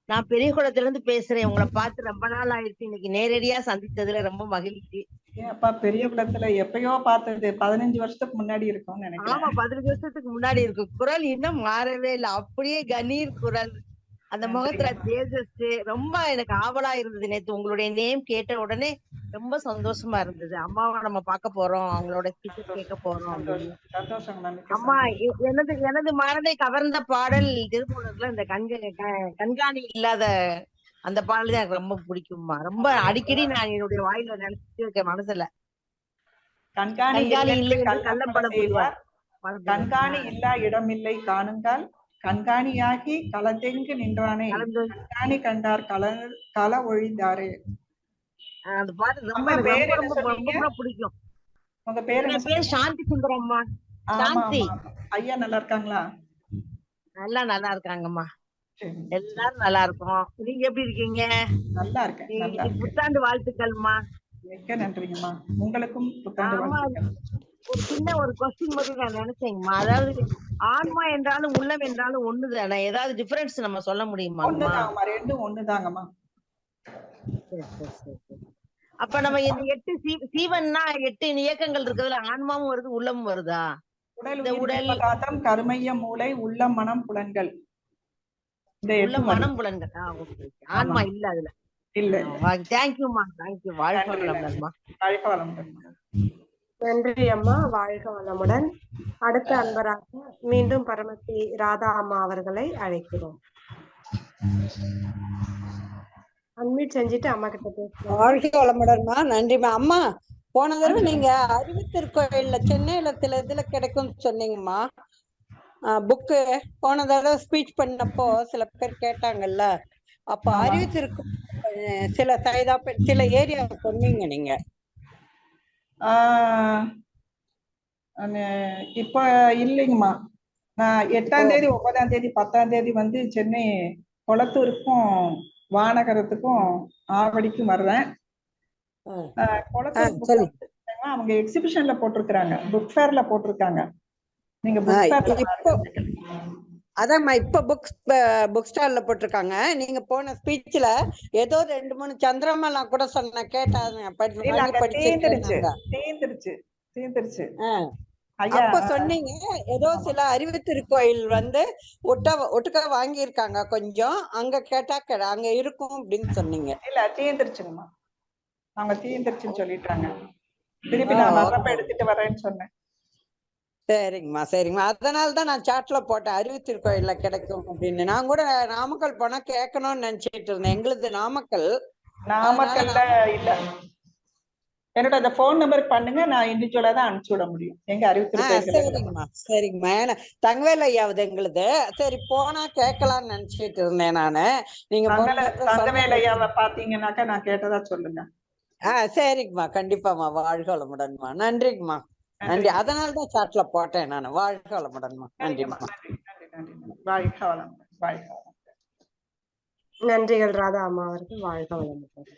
நான் பெரியகுளத்துல இருந்து பேசுறேன். உங்களை பார்த்து ரொம்ப நாள் ஆயிடுச்சு. இன்னைக்கு நேரடியா சந்தித்ததுல ரொம்ப மகிழ்ச்சி. அப்பா, பெரியகுளத்துல எப்பயோ பார்த்தது 15 வருஷத்துக்கு முன்னாடி இருக்கும்னு நினைக்கிறேன். ஆமா, 15 வருஷத்துக்கு முன்னாடி இருக்கு. குரல் இன்னும் மாறவே இல்லை, அப்படியே கணீர் குரல். அந்த முகத்துல தேஜஸ் ரொம்ப எனக்கு ஆவலா இருந்தது. நேத்து உங்களுடைய நேம் கேட்ட உடனே ரொம்ப சந்தோஷமா இருந்தது. அம்மாவை நம்ம பார்க்க போறோம், அவங்களோட ஸ்பீச் கேட்க போறோம். அம்மா, எனது மனதை கவர்ந்த பாடல் திருமூலர்ல இந்த கண்காணி இல்லாத அந்த பாடல் தான் எனக்கு ரொம்ப பிடிக்கும்மா. ரொம்ப அடிக்கடி நான் என்னுடைய வாயில நினைச்சிட்டு இருக்கேன் மனசுல. கண்காணி கண்காணி இல்லை இல்லை என்று கள்ளம் கள்ளம் பல பல செய்வார். புரிவார். கண்காணி இல்லா இடமில்லை காணுங்கால் கண்காணியாகி களத்தெங்கு நின்றானே கண்காணி கண்டார் கள ஒழிந்தாரே. அந்த பாட்டு ரொம்ப அம்மா எனக்கு பேர் ரொம்ப என்ன ரொம்ப சொன்னீங்க? ரொம்ப பிடிக்கும். உங்க பேர் என்ன என் பேர் சொன்னீங்க? சாந்தி சுந்தரம்மா. ஆமா சாந்தி. ஆமா. ஐயா நல்லா இருக்காங்களா? எல்லாம் நல்லா இருக்காங்கம்மா. சரி. எல்லாரும் நல்லா இருக்கோம். நீங்க எப்படி இருக்கீங்க? நல்லா இருக்கேன் நல்லா இன்னைக்கு இருக்கேன். புத்தாண்டு வாழ்த்துக்கள்மா. மிக்க நன்றிங்கம்மா. உங்களுக்கும் புத்தாண்டு ஆமா, வாழ்த்துக்கள். ஒரு சின்ன ஒரு கொஸ்டின் மட்டும் நான் நினைச்சேங்கம்மா. அதாவது ஆன்மா என்றாலும் உள்ளம் என்றாலும் ஒண்ணுதானே, ஏதாவது டிஃபரன்ஸ் நம்ம சொல்ல முடியுமாங்கம்மா? ஒண்ணுதாங்கம்மா, ரெண்டும் ஒண்ணுதாங்கம்மா. சரி சரி சரி சரி. அப்ப நம்ம இந்த 8 சீவன்னா 8 இயக்கங்கள் இருக்கிறதுல ஆன்மாவும் வருது உள்ளமும் வருதா? உடல் இந்த உயிர் உடல் ஜீவகாந்தம் கருமைய மூளை உள்ளம் மனம் புலன்கள் இந்த உள்ள 8 மனம் புலன்கள். ஓகே. ஆன்மா இல்ல அதுல. இல்ல. தேங்க்யூமா, தேங்க்யூ. வாழ்க வளமுடன்மா. வாழ்க வளமுடன். நன்றி அம்மா, வாழ்க வளமுடன். அடுத்த அன்பராக மீண்டும் பரமத்தி ராதா அம்மா அவர்களை அழைக்கிறோம். அன்மியூட் செஞ்சுட்டு அம்மா கிட்ட பேசுறோம். வாழ்க வளமுடன்மா. நன்றிமா. அம்மா, போன தடவை நீங்க அறிவுத்திருக்கோயில்ல சென்னையில இதுல கிடைக்கும் சொன்னீங்கம்மா புக்கு. போன தடவை ஸ்பீச் பண்ணப்போ சில பேர் கேட்டாங்கல்ல, அப்ப அறிவுத்திருக்கோயில் சில ஏரியா சொன்னீங்க நீங்க. இப்ப இல்லைங்கம்மா. நான் 8ஆம் தேதி 9ஆம் தேதி 10ஆம் தேதி வந்து சென்னை கொளத்தூருக்கும் வானகரத்துக்கும் ஆவடிக்கும் வர்றேன். கொளத்தூர் அவங்க எக்ஸிபிஷன்ல போட்டிருக்காங்க, புக் ஃபேர்ல போட்டிருக்காங்க. நீங்க அதான்மா இப்ப புக் ஸ்டால்ல போட்டிருக்காங்க. நீங்க போன ஸ்பீச்ல ஏதோ 2-3 சந்திரமா கூட சொன்ன கேட்டாங்க. தீந்துருச்சு. அப்ப சொன்னீங்க ஏதோ சில அறிவுத்திருக்கோயில் வந்து ஒட்டுக்கா வாங்கி இருக்காங்க கொஞ்சம், அங்க கேட்டா அங்க இருக்கும் அப்படின்னு சொன்னீங்க. இல்ல தீந்துருச்சுங்கம்மா, அவங்க தீந்துருச்சுன்னு சொல்லிட்டாங்க. திருப்பி நான் வர்றப்ப எடுத்துட்டு வரேன்னு சொன்னேன். சரிங்கம்மா சரிங்கம்மா. அதனாலதான் நான் சாட்ல போட்டேன் அறிவுத்திருக்கோயில்ல கிடைக்கும் அப்படின்னு. நான் கூட நாமக்கல் போனா கேட்கணும்னு நினைச்சிட்டு இருந்தேன். எங்களுது நாமக்கல்ல இல்ல. என்னோட அந்த போன் நம்பருக்கு பண்ணுங்க, நான் இண்டிவிஜுவலா தான் அனுப்பிச்சு விட முடியும். எங்க அறிவுத்திருக்கோயில். சரிங்கம்மா சரிங்கம்மா. ஏன்னா தங்கவேல் ஐயாவது எங்களுது. சரி போனா கேட்கலாம்னு நினைச்சிட்டு இருந்தேன் நானு. நீங்க தங்கவேல் ஐயாவை பாத்தீங்கன்னாக்கா நான் கேட்டதா சொல்லுங்க. சரிங்கம்மா கண்டிப்பாம்மா. வாழ்க வளமுடன்மா. நன்றிங்கம்மா. நன்றி. அதனாலதான் சாட்ல போட்டேன் நான். வாழ்க வளமுடன்மா. நன்றிம்மா. வாழ்க வளமுடன். வாழ்க வளமுடன். நன்றிகள் ராதா அம்மா அவர்கள். வாழ்க வளமுடன்.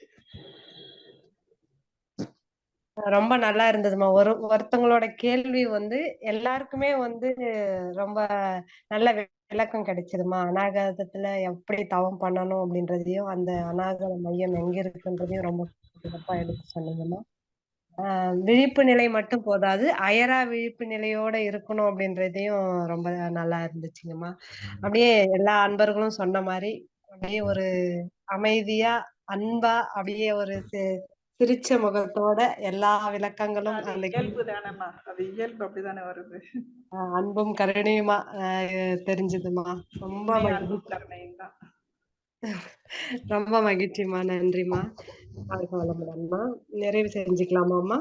ரொம்ப நல்லா இருந்ததுமா. ஒருத்தவங்களோட கேள்வி வந்து எல்லாருக்குமே வந்து ரொம்ப நல்ல விளக்கம் கிடைச்சதுமா. அநாகதத்துல எப்படி தவம் பண்ணணும் அப்படின்றதையும் அந்த அநாகத மையம் எங்க இருக்குன்றதையும் ரொம்ப சிறப்பா எடுத்து சொன்னீங்கம்மா. விழிப்பு நிலை மட்டும் போதாது, அயரா விழிப்பு நிலையோட இருக்கணும் அப்படின்றதையும் ரொம்ப நல்லா இருந்துச்சுங்கம்மா. அப்படியே எல்லா அன்பர்களும் சொன்ன மாதிரி அப்படியே ஒரு அமைதியா அன்பா அப்படியே ஒரு சிரிச்ச முகத்தோட எல்லா விளக்கங்களும் அந்த இயல்பு தானேம்மா, அது இயல்பு அப்படிதானே வருது. அன்பும் கருணையுமா தெரிஞ்சதுமா. ரொம்ப ரொம்ப மகிழ்ச்சிமா. நன்றிமா. வாழ்க வளமுடன்மா. நிறைவு செஞ்சுக்கலாமாம்மா?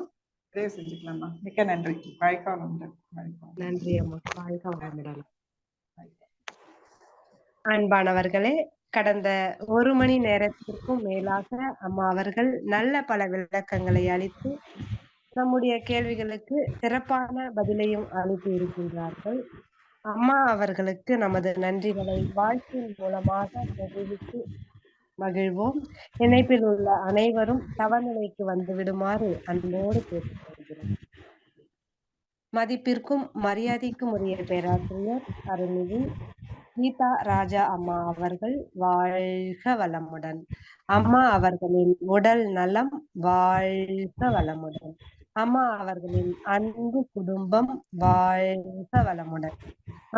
நிறைவு செஞ்சுக்கலாமா. மிக்க நன்றி. வாழ்க வளமுடன். நன்றி அம்மா. வாழ்க வளமுடன். அன்பானவர்களே, கடந்த 1 மணி நேரத்திற்கும் மேலாக அம்மா அவர்கள் நல்ல பல விளக்கங்களை அளித்து நம்முடைய கேள்விகளுக்கு சிறப்பான பதிலையும் அளித்து இருக்கின்றார்கள். அம்மா அவர்களுக்கு நமது நன்றிகளை வாழ்க்கையின் மூலமாக தெரிவித்து மகிழ்வோம். இணைப்பில் உள்ள அனைவரும் தவநிலைக்கு வந்து விடுமாறு அன்போடு கேட்டுக்கொள்கிறோம். மதிப்பிற்கும் மரியாதைக்கும் உரிய பேராசிரியர் அருள்மிகு கீதா ராஜா அம்மா அவர்கள் வாழ்க வளமுடன். அம்மா அவர்களின் உடல் நலம் வாழ்க வளமுடன். அம்மா அவர்களின் அன்பு குடும்பம் வாழ்க வளமுடன்.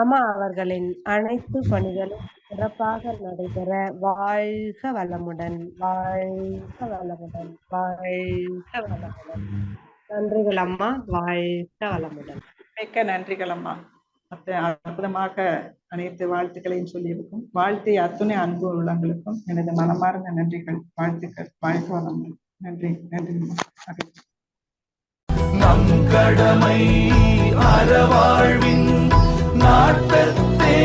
அம்மா அவர்களின் அனைத்து பணிகளும் சிறப்பாக நடைபெற வாழ்க வளமுடன். வாழ்க வளமுடன். வாழ்க வளமுடன். நன்றிகள் அம்மா. வாழ்க வளமுடன். மிக்க நன்றிகள் அம்மா. அற்புதமாக அனைத்து வாழ்த்துக்களையும் சொல்லியிருக்கும். வாழ்த்திய அத்துணை அன்பு உள்ளங்களுக்கும் எனது மனமார்ந்த நன்றிகள், வாழ்த்துக்கள். வாழ்க வளமுடன். நன்றி. நன்றி. கடமை அறவாழ்வின் நாட்டத்தே